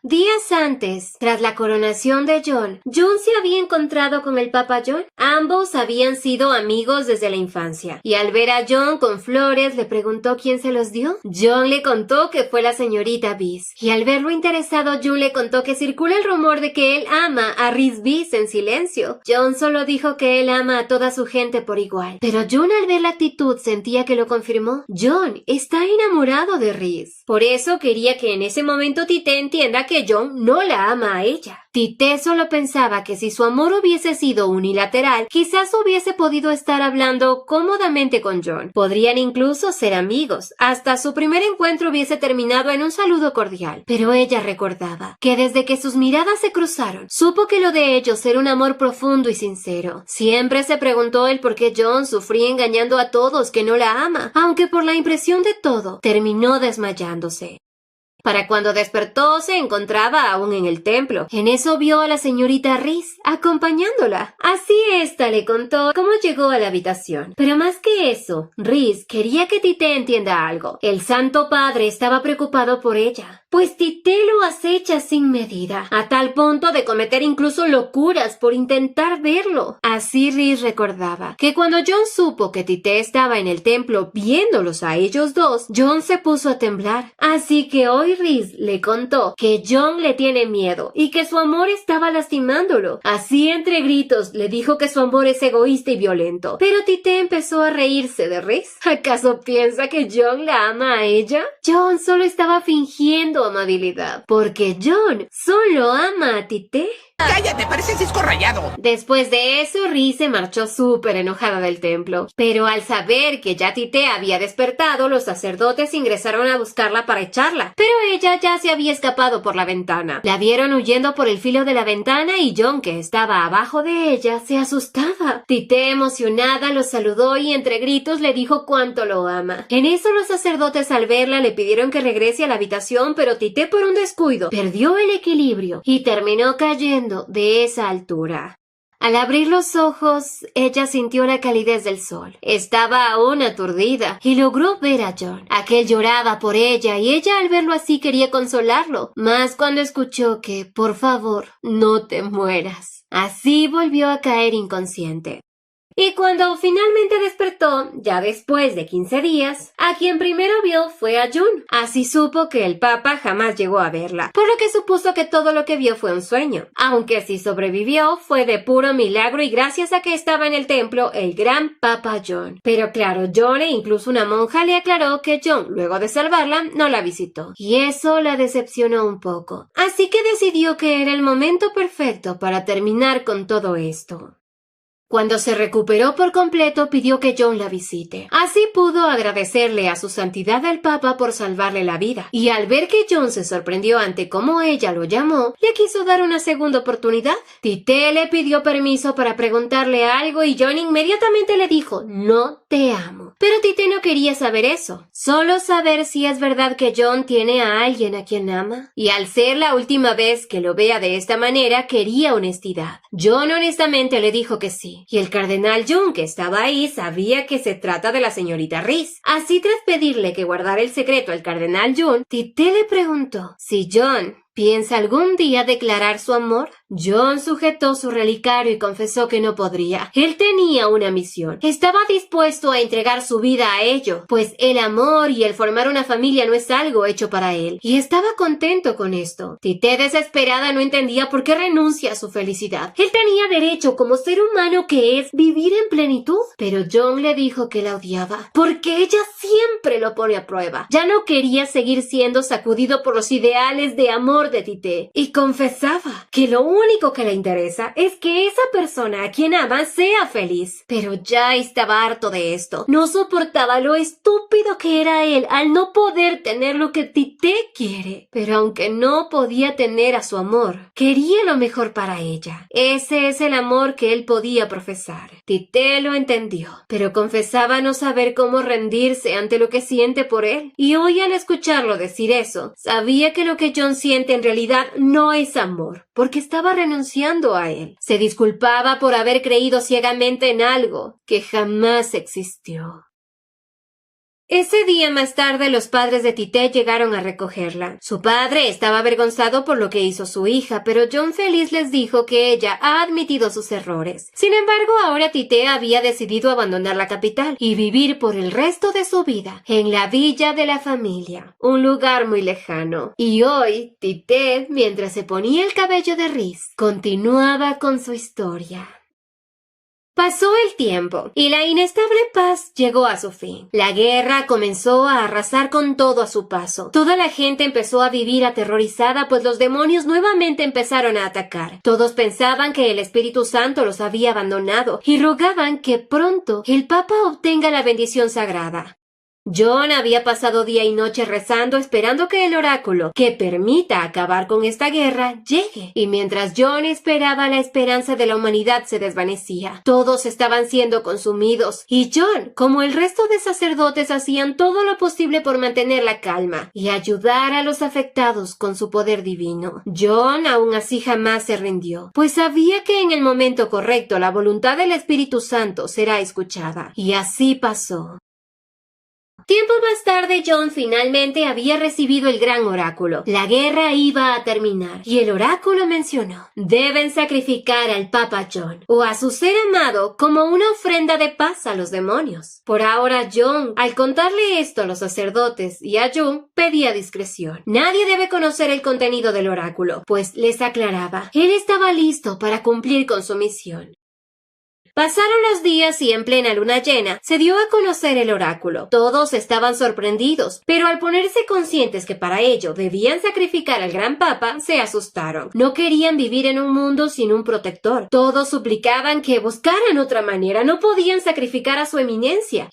Días antes, tras la coronación de John, June se había encontrado con el Papa John. Ambos habían sido amigos desde la infancia, y al ver a John con flores le preguntó quién se los dio. John le contó que fue la señorita Beast, y al verlo interesado, June le contó que circula el rumor de que él ama a Rhys Beast en silencio. John solo dijo que él ama a toda su gente por igual, pero June al ver la actitud sentía que lo confirmó. John está enamorado de Rhys. Por eso quería que en ese momento Tite entienda que John no la ama a ella. Tite solo pensaba que si su amor hubiese sido unilateral, quizás hubiese podido estar hablando cómodamente con John. Podrían incluso ser amigos. Hasta su primer encuentro hubiese terminado en un saludo cordial. Pero ella recordaba que desde que sus miradas se cruzaron, supo que lo de ellos era un amor profundo y sincero. Siempre se preguntó el por qué John sufría engañando a todos que no la ama, aunque por la impresión de todo, terminó desmayándose. Para cuando despertó se encontraba aún en el templo. En eso vio a la señorita Rhys acompañándola. Así ésta le contó cómo llegó a la habitación. Pero más que eso, Rhys quería que Tite entienda algo. El Santo Padre estaba preocupado por ella, pues Tite lo acecha sin medida, a tal punto de cometer incluso locuras por intentar verlo. Así Rhys recordaba que cuando John supo que Tite estaba en el templo viéndolos a ellos dos, John se puso a temblar. Así que hoy Rhys le contó que John le tiene miedo y que su amor estaba lastimándolo. Así entre gritos le dijo que su amor es egoísta y violento. Pero Tite empezó a reírse de Rhys. ¿Acaso piensa que John la ama a ella? John solo estaba fingiendo amabilidad, porque John solo ama a Tite. ¡Cállate! ¡Pareces disco rayado! Después de eso, Rhys se marchó súper enojada del templo. Pero al saber que ya Tite había despertado, los sacerdotes ingresaron a buscarla para echarla. Pero ella ya se había escapado por la ventana. La vieron huyendo por el filo de la ventana y John, que estaba abajo de ella, se asustaba. Tite, emocionada, los saludó y entre gritos le dijo cuánto lo ama. En eso los sacerdotes al verla le pidieron que regrese a la habitación, pero Tite por un descuido perdió el equilibrio y terminó cayendo de esa altura. Al abrir los ojos, ella sintió la calidez del sol. Estaba aún aturdida y logró ver a John. Aquel lloraba por ella y ella al verlo así quería consolarlo, más cuando escuchó que, por favor, no te mueras. Así volvió a caer inconsciente. Y cuando finalmente despertó, ya después de 15 días, a quien primero vio fue a June. Así supo que el Papa jamás llegó a verla, por lo que supuso que todo lo que vio fue un sueño. Aunque si sobrevivió, fue de puro milagro y gracias a que estaba en el templo el gran Papa John. Pero claro, John e incluso una monja le aclaró que John, luego de salvarla, no la visitó. Y eso la decepcionó un poco. Así que decidió que era el momento perfecto para terminar con todo esto. Cuando se recuperó por completo, pidió que John la visite. Así pudo agradecerle a su santidad el Papa por salvarle la vida. Y al ver que John se sorprendió ante cómo ella lo llamó, le quiso dar una segunda oportunidad. Tite le pidió permiso para preguntarle algo y John inmediatamente le dijo, no te amo. Pero Tite no quería saber eso. Solo saber si es verdad que John tiene a alguien a quien ama. Y al ser la última vez que lo vea de esta manera, quería honestidad. John honestamente le dijo que sí. Y el cardenal June, que estaba ahí, sabía que se trata de la señorita Rhys. Así, tras pedirle que guardara el secreto al cardenal June, Tite le preguntó si John ¿piensa algún día declarar su amor? John sujetó su relicario y confesó que no podría. Él tenía una misión. Estaba dispuesto a entregar su vida a ello, pues el amor y el formar una familia no es algo hecho para él. Y estaba contento con esto. Tite, desesperada, no entendía por qué renuncia a su felicidad. Él tenía derecho, como ser humano que es, vivir en plenitud. Pero John le dijo que la odiaba, porque ella siempre lo pone a prueba. Ya no quería seguir siendo sacudido por los ideales de amor de Tite. Y confesaba que lo único único que le interesa es que esa persona a quien ama sea feliz. Pero ya estaba harto de esto. No soportaba lo estúpido que era él al no poder tener lo que Tite quiere. Pero aunque no podía tener a su amor, quería lo mejor para ella. Ese es el amor que él podía profesar. Tite lo entendió, pero confesaba no saber cómo rendirse ante lo que siente por él. Y hoy, al escucharlo decir eso, sabía que lo que John siente en realidad no es amor, porque estaba renunciando a él. Se disculpaba por haber creído ciegamente en algo que jamás existió. Ese día más tarde los padres de Tite llegaron a recogerla. Su padre estaba avergonzado por lo que hizo su hija, pero John feliz les dijo que ella ha admitido sus errores. Sin embargo, ahora Tite había decidido abandonar la capital y vivir por el resto de su vida en la villa de la familia, un lugar muy lejano. Y hoy, Tite, mientras se ponía el cabello de Rhys, continuaba con su historia. Pasó el tiempo y la inestable paz llegó a su fin. La guerra comenzó a arrasar con todo a su paso. Toda la gente empezó a vivir aterrorizada, pues los demonios nuevamente empezaron a atacar. Todos pensaban que el Espíritu Santo los había abandonado y rogaban que pronto el Papa obtenga la bendición sagrada. John había pasado día y noche rezando esperando que el oráculo que permita acabar con esta guerra llegue. Y mientras John esperaba, la esperanza de la humanidad se desvanecía. Todos estaban siendo consumidos y John, como el resto de sacerdotes, hacían todo lo posible por mantener la calma y ayudar a los afectados con su poder divino. John aún así jamás se rindió, pues sabía que en el momento correcto la voluntad del Espíritu Santo será escuchada. Y así pasó. Tiempo más tarde, John finalmente había recibido el gran oráculo. La guerra iba a terminar, y el oráculo mencionó: deben sacrificar al Papa John, o a su ser amado, como una ofrenda de paz a los demonios. Por ahora, John, al contarle esto a los sacerdotes y a John, pedía discreción. Nadie debe conocer el contenido del oráculo, pues les aclaraba, él estaba listo para cumplir con su misión. Pasaron los días y en plena luna llena se dio a conocer el oráculo. Todos estaban sorprendidos, pero al ponerse conscientes que para ello debían sacrificar al gran papa, se asustaron. No querían vivir en un mundo sin un protector. Todos suplicaban que buscaran otra manera. No podían sacrificar a su eminencia.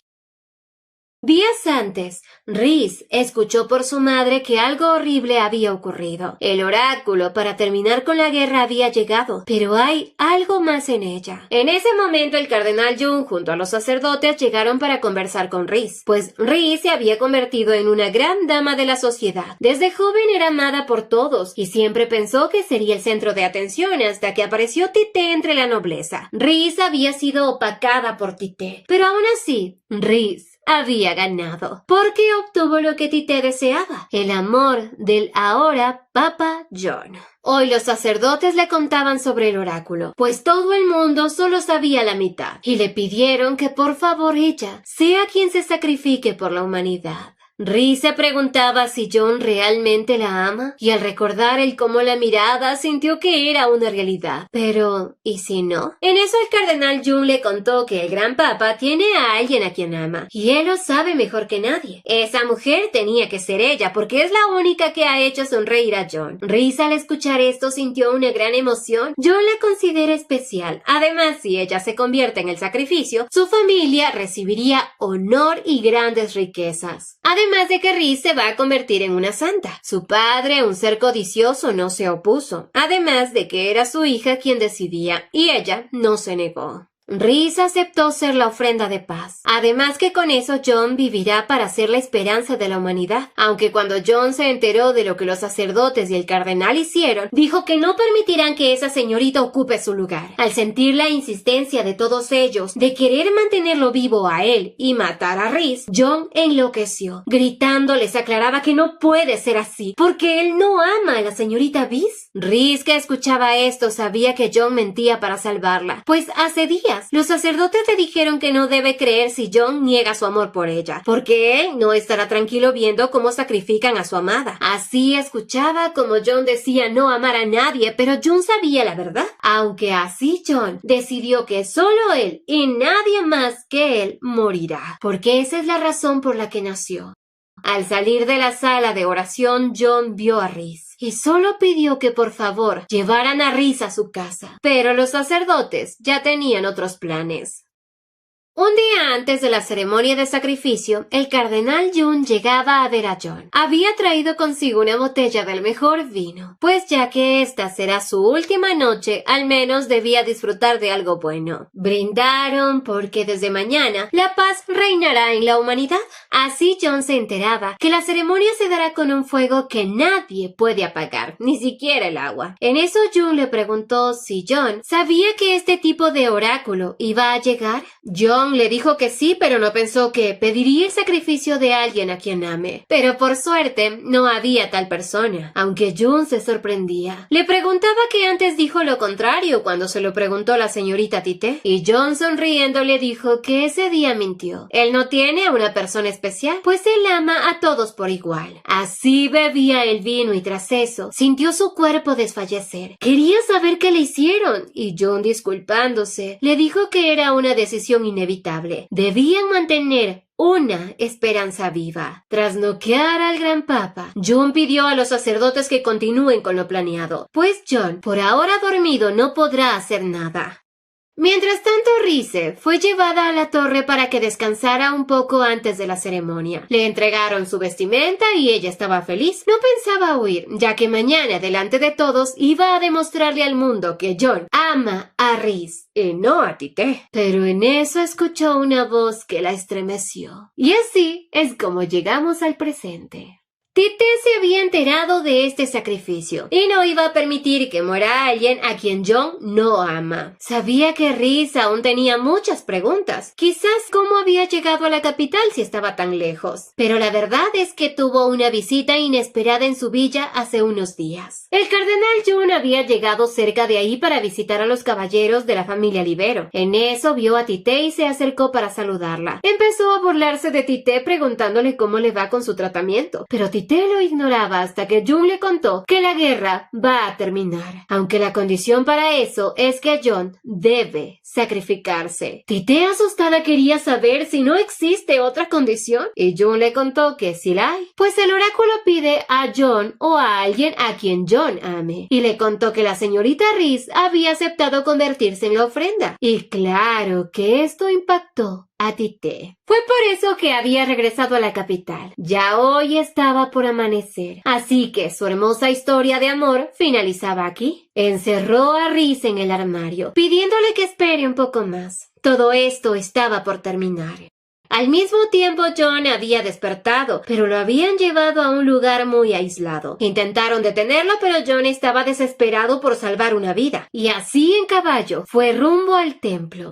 Días antes, Rhys escuchó por su madre que algo horrible había ocurrido. El oráculo para terminar con la guerra había llegado, pero hay algo más en ella. En ese momento el cardenal Jung junto a los sacerdotes llegaron para conversar con Rhys, pues Rhys se había convertido en una gran dama de la sociedad. Desde joven era amada por todos y siempre pensó que sería el centro de atención hasta que apareció Tite entre la nobleza. Rhys había sido opacada por Tite, pero aún así, Rhys había ganado, porque obtuvo lo que Tite deseaba, el amor del ahora Papa John. Hoy los sacerdotes le contaban sobre el oráculo, pues todo el mundo solo sabía la mitad, y le pidieron que por favor ella sea quien se sacrifique por la humanidad. Rhys se preguntaba si John realmente la ama, y al recordar el cómo la miraba sintió que era una realidad. Pero, ¿y si no? En eso el cardenal Jung le contó que el gran papa tiene a alguien a quien ama, y él lo sabe mejor que nadie. Esa mujer tenía que ser ella, porque es la única que ha hecho sonreír a John. Rhys al escuchar esto sintió una gran emoción. John la considera especial. Además, si ella se convierte en el sacrificio, su familia recibiría honor y grandes riquezas. Además de que Rhys se va a convertir en una santa. Su padre, un ser codicioso, no se opuso. Además de que era su hija quien decidía, y ella no se negó. Rhys aceptó ser la ofrenda de paz. Además que con eso John vivirá para ser la esperanza de la humanidad. Aunque cuando John se enteró de lo que los sacerdotes y el cardenal hicieron, dijo que no permitirán que esa señorita ocupe su lugar. Al sentir la insistencia de todos ellos de querer mantenerlo vivo a él y matar a Rhys, John enloqueció. Gritando les aclaraba que no puede ser así, porque él no ama a la señorita Viz. Rhys, que escuchaba esto, sabía que John mentía para salvarla, pues hace días los sacerdotes le dijeron que no debe creer si John niega su amor por ella, porque él no estará tranquilo viendo cómo sacrifican a su amada. Así escuchaba como John decía no amar a nadie, pero John sabía la verdad. Aunque así John decidió que solo él y nadie más que él morirá, porque esa es la razón por la que nació. Al salir de la sala de oración, John vio a Rhys. y solo pidió que por favor llevaran a Rhys a su casa. Pero los sacerdotes ya tenían otros planes. Un día antes de la ceremonia de sacrificio, el cardenal Jun llegaba a ver a John. Había traído consigo una botella del mejor vino, pues ya que esta será su última noche, al menos debía disfrutar de algo bueno. Brindaron porque desde mañana la paz reinará en la humanidad. Así John se enteraba que la ceremonia se dará con un fuego que nadie puede apagar, ni siquiera el agua. En eso Jun le preguntó si John sabía que este tipo de oráculo iba a llegar. John le dijo que sí, pero no pensó que pediría el sacrificio de alguien a quien ame. Pero por suerte, no había tal persona, aunque Jun se sorprendía. Le preguntaba que antes dijo lo contrario cuando se lo preguntó la señorita Tite, y John sonriendo le dijo que ese día mintió. Él no tiene a una persona especial, pues él ama a todos por igual. Así bebía el vino y tras eso, sintió su cuerpo desfallecer. Quería saber qué le hicieron, y John, disculpándose, le dijo que era una decisión inevitable. Debían mantener una esperanza viva. Tras noquear al gran papa, John pidió a los sacerdotes que continúen con lo planeado, pues John, por ahora dormido, no podrá hacer nada. Mientras tanto, Rhys fue llevada a la torre para que descansara un poco antes de la ceremonia. Le entregaron su vestimenta y ella estaba feliz. No pensaba huir, ya que mañana, delante de todos, iba a demostrarle al mundo que John ama a Rhys y no a Tite. Pero en eso escuchó una voz que la estremeció. Y así es como llegamos al presente. Tite se había enterado de este sacrificio y no iba a permitir que muera alguien a quien John no ama. Sabía que Rhys aún tenía muchas preguntas, quizás cómo había llegado a la capital si estaba tan lejos. Pero la verdad es que tuvo una visita inesperada en su villa hace unos días. El cardenal Jun había llegado cerca de ahí para visitar a los caballeros de la familia Libero. En eso vio a Tite y se acercó para saludarla. Empezó a burlarse de Tite preguntándole cómo le va con su tratamiento, pero Tite lo ignoraba hasta que Jun le contó que la guerra va a terminar, aunque la condición para eso es que John debe sacrificarse. Tite, asustada, quería saber si no existe otra condición y Jun le contó que sí la hay, pues el oráculo pide a John o a alguien a quien John ame, y le contó que la señorita Rhys había aceptado convertirse en la ofrenda, y claro que esto impactó a Tite. Fue por eso que había regresado a la capital. Ya hoy estaba por amanecer, así que su hermosa historia de amor finalizaba aquí. Encerró a Rhys en el armario, pidiéndole que espere un poco más. Todo esto estaba por terminar. Al mismo tiempo, John había despertado, pero lo habían llevado a un lugar muy aislado. Intentaron detenerlo, pero John estaba desesperado por salvar una vida, y así en caballo fue rumbo al templo.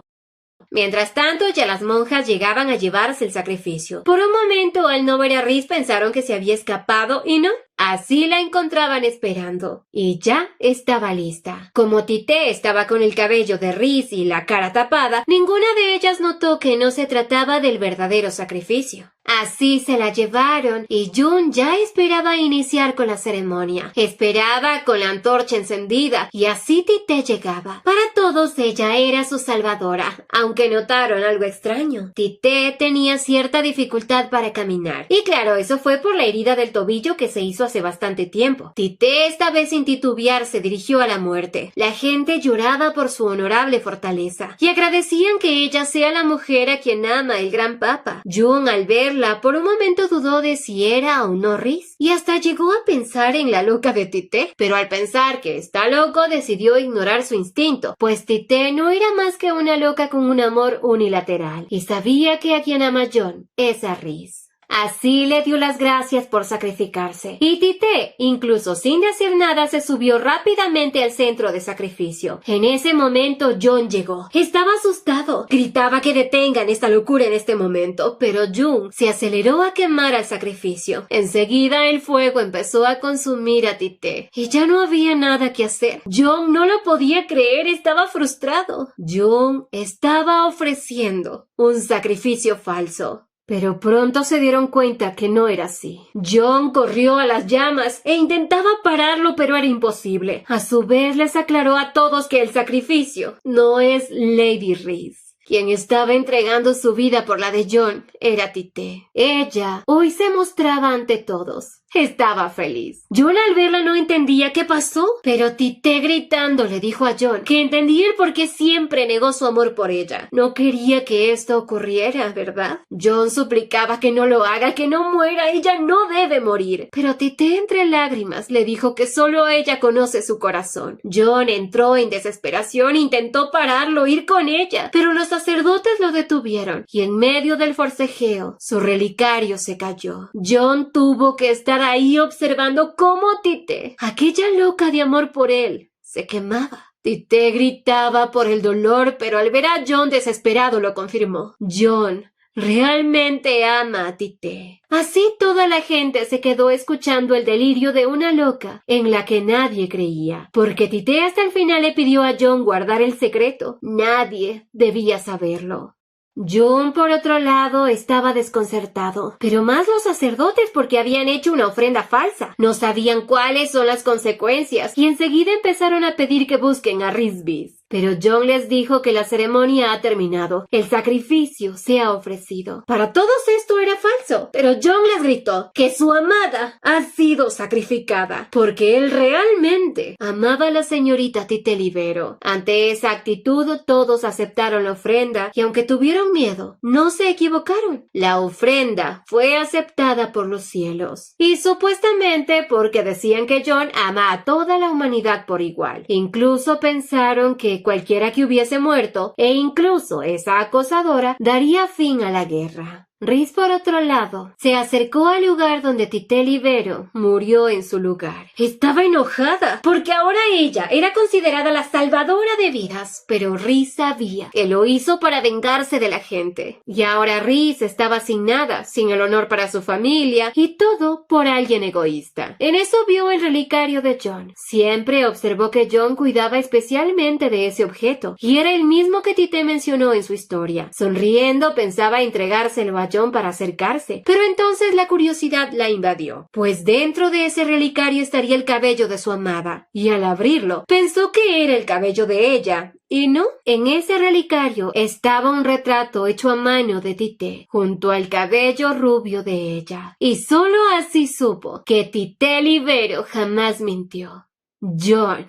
Mientras tanto, ya las monjas llegaban a llevarse el sacrificio. Por un momento, al no ver a Rhys, pensaron que se había escapado y no. Así la encontraban esperando, y ya estaba lista. Como Tite estaba con el cabello de Rhys y la cara tapada, ninguna de ellas notó que no se trataba del verdadero sacrificio. Así se la llevaron, y Jun ya esperaba iniciar con la ceremonia. Esperaba con la antorcha encendida, y así Tite llegaba. Para todos ella era su salvadora, aunque notaron algo extraño. Tite tenía cierta dificultad para caminar, y claro, eso fue por la herida del tobillo que se hizo hace bastante tiempo. Tite, esta vez sin titubear, se dirigió a la muerte. La gente lloraba por su honorable fortaleza y agradecían que ella sea la mujer a quien ama el gran papa. Jun, al verla, por un momento dudó de si era o no Rhys, y hasta llegó a pensar en la loca de Tite, pero al pensar que está loco decidió ignorar su instinto, pues Tite no era más que una loca con un amor unilateral, y sabía que a quien ama John es a Rhys. Así le dio las gracias por sacrificarse, y Tite, incluso sin decir nada, se subió rápidamente al centro de sacrificio. En ese momento John llegó. Estaba asustado. Gritaba que detengan esta locura en este momento, pero Jun se aceleró a quemar al sacrificio. Enseguida el fuego empezó a consumir a Tite, y ya no había nada que hacer. John no lo podía creer, estaba frustrado. Jun estaba ofreciendo un sacrificio falso. Pero pronto se dieron cuenta que no era así. John corrió a las llamas e intentaba pararlo, pero era imposible. A su vez les aclaró a todos que el sacrificio no es Lady Rhys. Quien estaba entregando su vida por la de John era Tite. Ella hoy se mostraba ante todos. Estaba feliz. John al verla no entendía qué pasó, pero Tite gritando le dijo a John que entendía el por qué siempre negó su amor por ella. No quería que esto ocurriera, ¿verdad? John suplicaba que no lo haga, que no muera, ella no debe morir. Pero Tite entre lágrimas le dijo que solo ella conoce su corazón. John entró en desesperación e intentó pararlo, ir con ella, pero los sacerdotes lo detuvieron y en medio del forcejeo su relicario se cayó. John tuvo que estar ahí observando cómo Tite, aquella loca de amor por él, se quemaba. Tite gritaba por el dolor, pero al ver a John desesperado lo confirmó. John realmente ama a Tite. Así toda la gente se quedó escuchando el delirio de una loca en la que nadie creía, porque Tite hasta el final le pidió a John guardar el secreto. Nadie debía saberlo. John, por otro lado, estaba desconcertado, pero más los sacerdotes porque habían hecho una ofrenda falsa. No sabían cuáles son las consecuencias y enseguida empezaron a pedir que busquen a Risbis. Pero John les dijo que la ceremonia ha terminado. El sacrificio se ha ofrecido. Para todos esto era falso, pero John les gritó que su amada ha sido sacrificada, porque él realmente amaba a la señorita Tite Libero. Ante esa actitud, todos aceptaron la ofrenda y aunque tuvieron miedo, no se equivocaron. La ofrenda fue aceptada por los cielos. Y supuestamente porque decían que John ama a toda la humanidad por igual. Incluso pensaron que cualquiera que hubiese muerto, e incluso esa acosadora, daría fin a la guerra. Rhys, por otro lado, se acercó al lugar donde Tite Libero murió en su lugar. Estaba enojada, porque ahora ella era considerada la salvadora de vidas, pero Rhys sabía que lo hizo para vengarse de la gente. Y ahora Rhys estaba sin nada, sin el honor para su familia, y todo por alguien egoísta. En eso vio el relicario de John. Siempre observó que John cuidaba especialmente de ese objeto, y era el mismo que Tite mencionó en su historia. Sonriendo, pensaba entregárselo a John para acercarse, pero entonces la curiosidad la invadió, pues dentro de ese relicario estaría el cabello de su amada, y al abrirlo, pensó que era el cabello de ella, y no, en ese relicario estaba un retrato hecho a mano de Tite, junto al cabello rubio de ella, y solo así supo que Tite Libero jamás mintió. John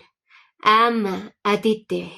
ama a Tite.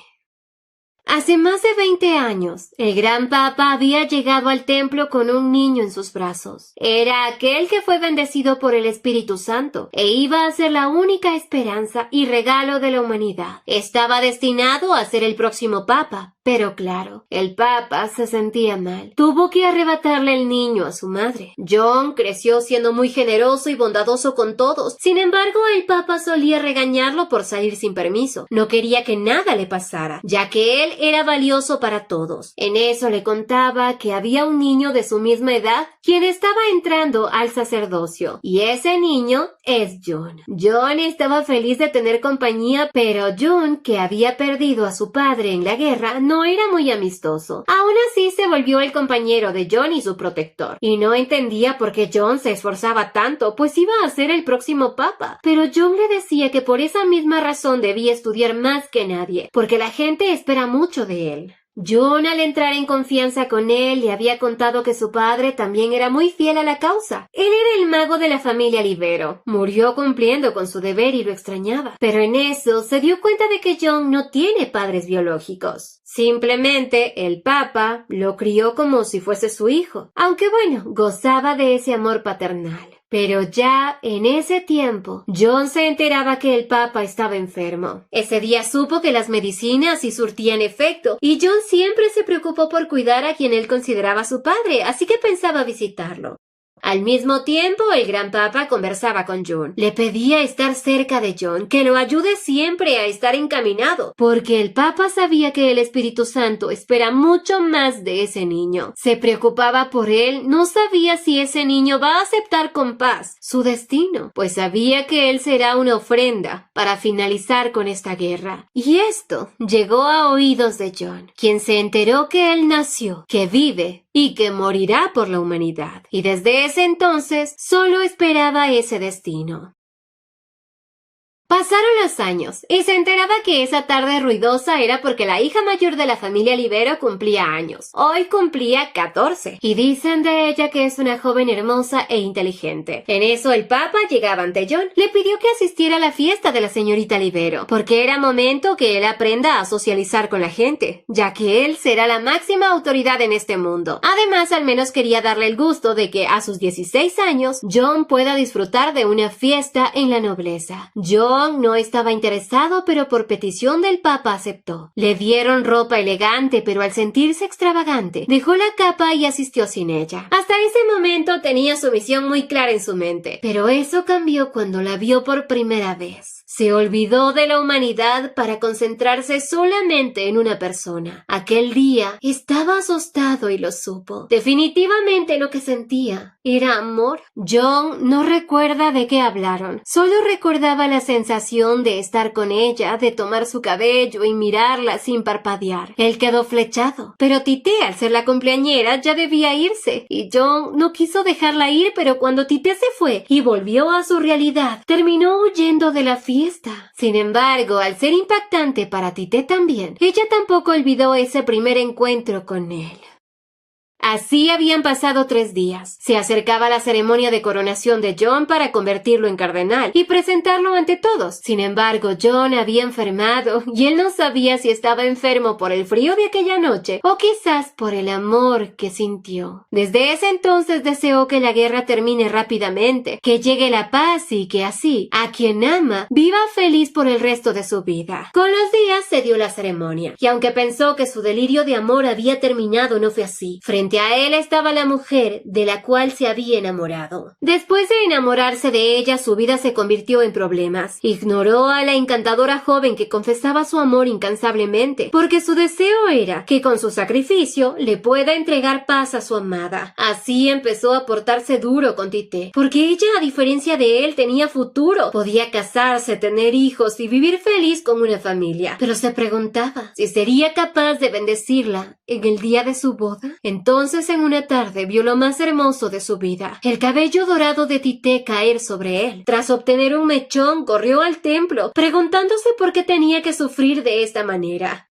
Hace más de 20 años, el gran papa había llegado al templo con un niño en sus brazos. Era aquel que fue bendecido por el Espíritu Santo e iba a ser la única esperanza y regalo de la humanidad. Estaba destinado a ser el próximo papa, pero claro, el papa se sentía mal. Tuvo que arrebatarle el niño a su madre. John creció siendo muy generoso y bondadoso con todos. Sin embargo, el papa solía regañarlo por salir sin permiso. No quería que nada le pasara, ya que él era valioso para todos. En eso le contaba que había un niño de su misma edad quien estaba entrando al sacerdocio, y ese niño es John. John estaba feliz de tener compañía, pero John, que había perdido a su padre en la guerra, no era muy amistoso. Aún así se volvió el compañero de John y su protector, y no entendía por qué John se esforzaba tanto, pues iba a ser el próximo papa. Pero John le decía que por esa misma razón debía estudiar más que nadie, porque la gente espera mucho de él. John, al entrar en confianza con él, le había contado que su padre también era muy fiel a la causa. Él era el mago de la familia Libero. Murió cumpliendo con su deber y lo extrañaba. Pero en eso se dio cuenta de que John no tiene padres biológicos. Simplemente el papa lo crió como si fuese su hijo, aunque bueno, gozaba de ese amor paternal. Pero ya en ese tiempo, John se enteraba que el papa estaba enfermo. Ese día supo que las medicinas sí surtían efecto, y John siempre se preocupó por cuidar a quien él consideraba su padre, así que pensaba visitarlo. Al mismo tiempo, el gran papa conversaba con John. Le pedía estar cerca de John, que lo ayude siempre a estar encaminado, porque el papa sabía que el Espíritu Santo espera mucho más de ese niño. Se preocupaba por él, no sabía si ese niño va a aceptar con paz su destino, pues sabía que él será una ofrenda para finalizar con esta guerra. Y esto llegó a oídos de John, quien se enteró que él nació, que vive y que morirá por la humanidad. Y desde ese entonces solo esperaba ese destino. Pasaron los años, y se enteraba que esa tarde ruidosa era porque la hija mayor de la familia Libero cumplía años. Hoy cumplía 14, y dicen de ella que es una joven hermosa e inteligente. En eso el papa llegaba ante John. Le pidió que asistiera a la fiesta de la señorita Libero, porque era momento que él aprenda a socializar con la gente, ya que él será la máxima autoridad en este mundo. Además, al menos quería darle el gusto de que a sus 16 años, John pueda disfrutar de una fiesta en la nobleza. John no estaba interesado, pero por petición del papa aceptó. Le dieron ropa elegante, pero al sentirse extravagante, dejó la capa y asistió sin ella. Hasta ese momento tenía su misión muy clara en su mente, pero eso cambió cuando la vio por primera vez. Se olvidó de la humanidad para concentrarse solamente en una persona. Aquel día estaba asustado y lo supo. Definitivamente lo que sentía era amor. John no recuerda de qué hablaron. Solo recordaba la sensación de estar con ella, de tomar su cabello y mirarla sin parpadear. Él quedó flechado. Pero Tite, al ser la cumpleañera, ya debía irse. Y John no quiso dejarla ir, pero cuando Tite se fue y volvió a su realidad, terminó huyendo de la fiesta. Sin embargo, al ser impactante para Tite también, ella tampoco olvidó ese primer encuentro con él. Así habían pasado 3 días. Se acercaba la ceremonia de coronación de John para convertirlo en cardenal y presentarlo ante todos. Sin embargo, John había enfermado y él no sabía si estaba enfermo por el frío de aquella noche o quizás por el amor que sintió. Desde ese entonces deseó que la guerra termine rápidamente, que llegue la paz y que así, a quien ama, viva feliz por el resto de su vida. Con los días se dio la ceremonia y aunque pensó que su delirio de amor había terminado, no fue así. Frente a él estaba la mujer de la cual se había enamorado. Después de enamorarse de ella, su vida se convirtió en problemas. Ignoró a la encantadora joven que confesaba su amor incansablemente, porque su deseo era que con su sacrificio le pueda entregar paz a su amada. Así empezó a portarse duro con Tite, porque ella, a diferencia de él, tenía futuro. Podía casarse, tener hijos y vivir feliz con una familia. Pero se preguntaba si sería capaz de bendecirla en el día de su boda. Entonces, en una tarde, vio lo más hermoso de su vida, el cabello dorado de Tite caer sobre él. Tras obtener un mechón, corrió al templo, preguntándose por qué tenía que sufrir de esta manera.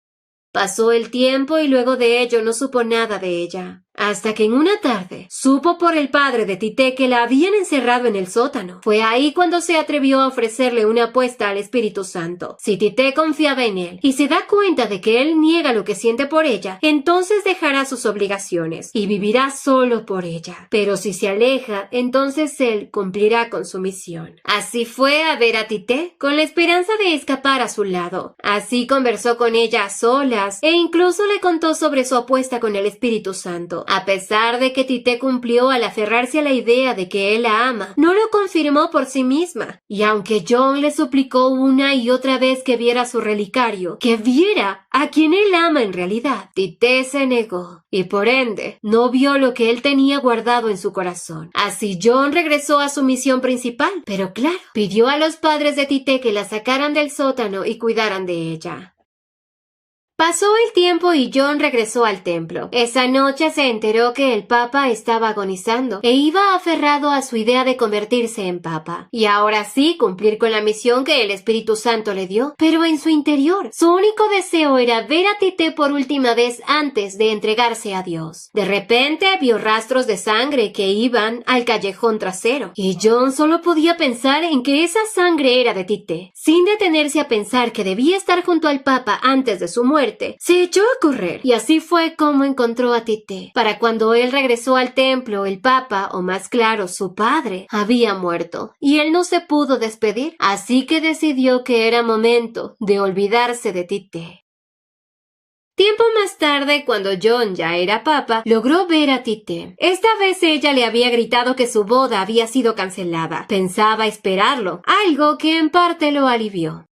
Pasó el tiempo y luego de ello no supo nada de ella. Hasta que en una tarde supo por el padre de Tite que la habían encerrado en el sótano. Fue ahí cuando se atrevió a ofrecerle una apuesta al Espíritu Santo. Si Tite confiaba en él y se da cuenta de que él niega lo que siente por ella, entonces dejará sus obligaciones y vivirá solo por ella. Pero si se aleja, entonces él cumplirá con su misión. Así fue a ver a Tite con la esperanza de escapar a su lado. Así conversó con ella a solas e incluso le contó sobre su apuesta con el Espíritu Santo. A pesar de que Tite cumplió al aferrarse a la idea de que él la ama, no lo confirmó por sí misma. Y aunque John le suplicó una y otra vez que viera su relicario, que viera a quien él ama en realidad, Tite se negó y por ende no vio lo que él tenía guardado en su corazón. Así John regresó a su misión principal, pero claro, pidió a los padres de Tite que la sacaran del sótano y cuidaran de ella. Pasó el tiempo y John regresó al templo. Esa noche se enteró que el papa estaba agonizando e iba aferrado a su idea de convertirse en papa. Y ahora sí cumplir con la misión que el Espíritu Santo le dio. Pero en su interior, su único deseo era ver a Tite por última vez antes de entregarse a Dios. De repente vio rastros de sangre que iban al callejón trasero. Y John solo podía pensar en que esa sangre era de Tite. Sin detenerse a pensar que debía estar junto al papa antes de su muerte, se echó a correr y así fue como encontró a Tite. Para cuando él regresó al templo, el papa, o más claro, su padre, había muerto y él no se pudo despedir, así que decidió que era momento de olvidarse de Tite. Tiempo más tarde, cuando John ya era papa, logró ver a Tite. Esta vez ella le había gritado que su boda había sido cancelada. Pensaba esperarlo, algo que en parte lo alivió.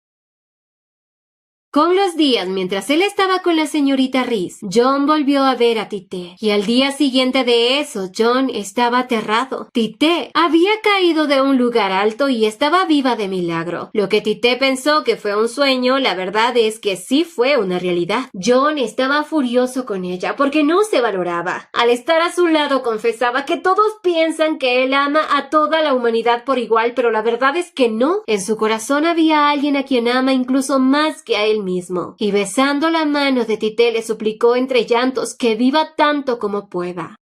Con los días, mientras él estaba con la señorita Reese, John volvió a ver a Tite. Y al día siguiente de eso, John estaba aterrado. Tite había caído de un lugar alto y estaba viva de milagro. Lo que Tite pensó que fue un sueño, la verdad es que sí fue una realidad. John estaba furioso con ella porque no se valoraba. Al estar a su lado confesaba que todos piensan que él ama a toda la humanidad por igual, pero la verdad es que no. En su corazón había alguien a quien ama incluso más que a él mismo. Y besando la mano de Tite le suplicó entre llantos que viva tanto como pueda.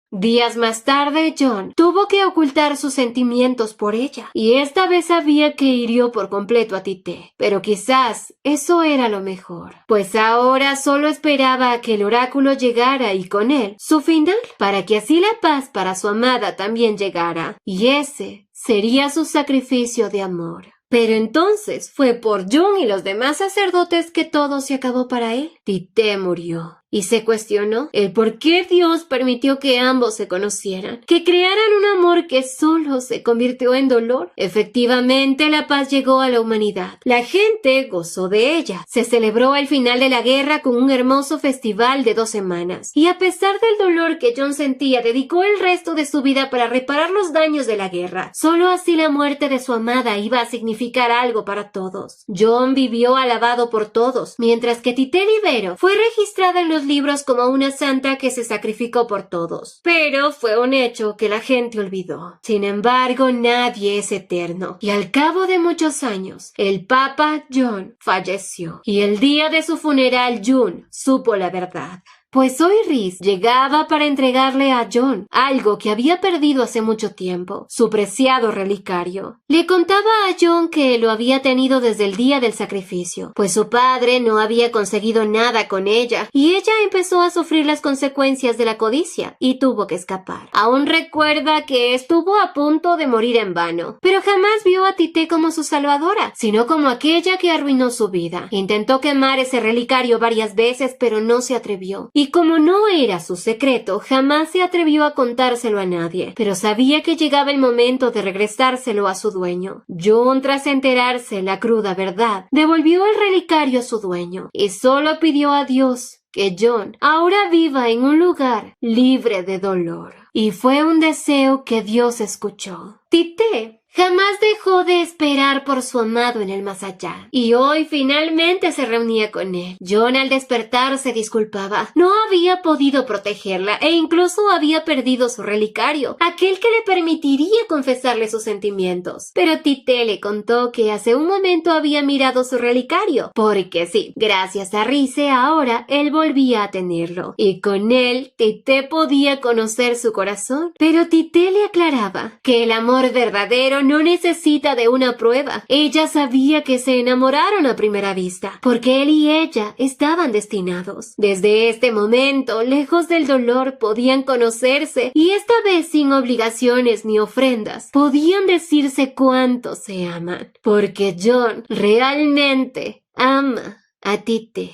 Días más tarde, John tuvo que ocultar sus sentimientos por ella, y esta vez sabía que hirió por completo a Tite, pero quizás eso era lo mejor, pues ahora solo esperaba a que el oráculo llegara y con él su final, para que así la paz para su amada también llegara, y ese sería su sacrificio de amor. Pero entonces fue por John y los demás sacerdotes que todo se acabó para él. Tite murió. Y se cuestionó el por qué Dios permitió que ambos se conocieran, que crearan un amor que solo se convirtió en dolor. Efectivamente, la paz llegó a la humanidad. La gente gozó de ella. Se celebró el final de la guerra con un hermoso festival de 2 semanas. Y a pesar del dolor que John sentía, dedicó el resto de su vida para reparar los daños de la guerra. Solo así la muerte de su amada iba a significar algo para todos. John vivió alabado por todos, mientras que Tite Libero fue registrada en los libros como una santa que se sacrificó por todos. Pero fue un hecho que la gente olvidó. Sin embargo, nadie es eterno. Y al cabo de muchos años, el Papa John falleció. Y el día de su funeral, June supo la verdad. Pues hoy Reese llegaba para entregarle a John algo que había perdido hace mucho tiempo, su preciado relicario. Le contaba a John que lo había tenido desde el día del sacrificio, pues su padre no había conseguido nada con ella, y ella empezó a sufrir las consecuencias de la codicia y tuvo que escapar. Aún recuerda que estuvo a punto de morir en vano, pero jamás vio a Tite como su salvadora, sino como aquella que arruinó su vida. Intentó quemar ese relicario varias veces, pero no se atrevió. Y como no era su secreto, jamás se atrevió a contárselo a nadie, pero sabía que llegaba el momento de regresárselo a su dueño. John, tras enterarse la cruda verdad, devolvió el relicario a su dueño y solo pidió a Dios que John ahora viva en un lugar libre de dolor. Y fue un deseo que Dios escuchó. Tite jamás dejó de esperar por su amado en el más allá, y hoy finalmente se reunía con él. John al despertar se disculpaba. No había podido protegerla e incluso había perdido su relicario, aquel que le permitiría confesarle sus sentimientos. Pero Tite le contó que hace un momento había mirado su relicario, porque sí, gracias a Reese ahora él volvía a tenerlo, y con él Tite podía conocer su corazón. Pero Tite le aclaraba que el amor verdadero no necesita de una prueba. Ella sabía que se enamoraron a primera vista, porque él y ella estaban destinados. Desde este momento, lejos del dolor, podían conocerse y esta vez sin obligaciones ni ofrendas, podían decirse cuánto se aman, porque John realmente ama a Tite.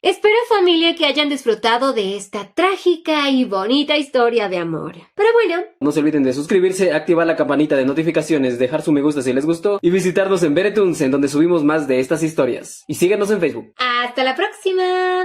Espero, familia, que hayan disfrutado de esta trágica y bonita historia de amor. Pero bueno, no se olviden de suscribirse, activar la campanita de notificaciones, dejar su me gusta si les gustó y visitarnos en Veretunes, en donde subimos más de estas historias. Y síganos en Facebook. ¡hasta la próxima!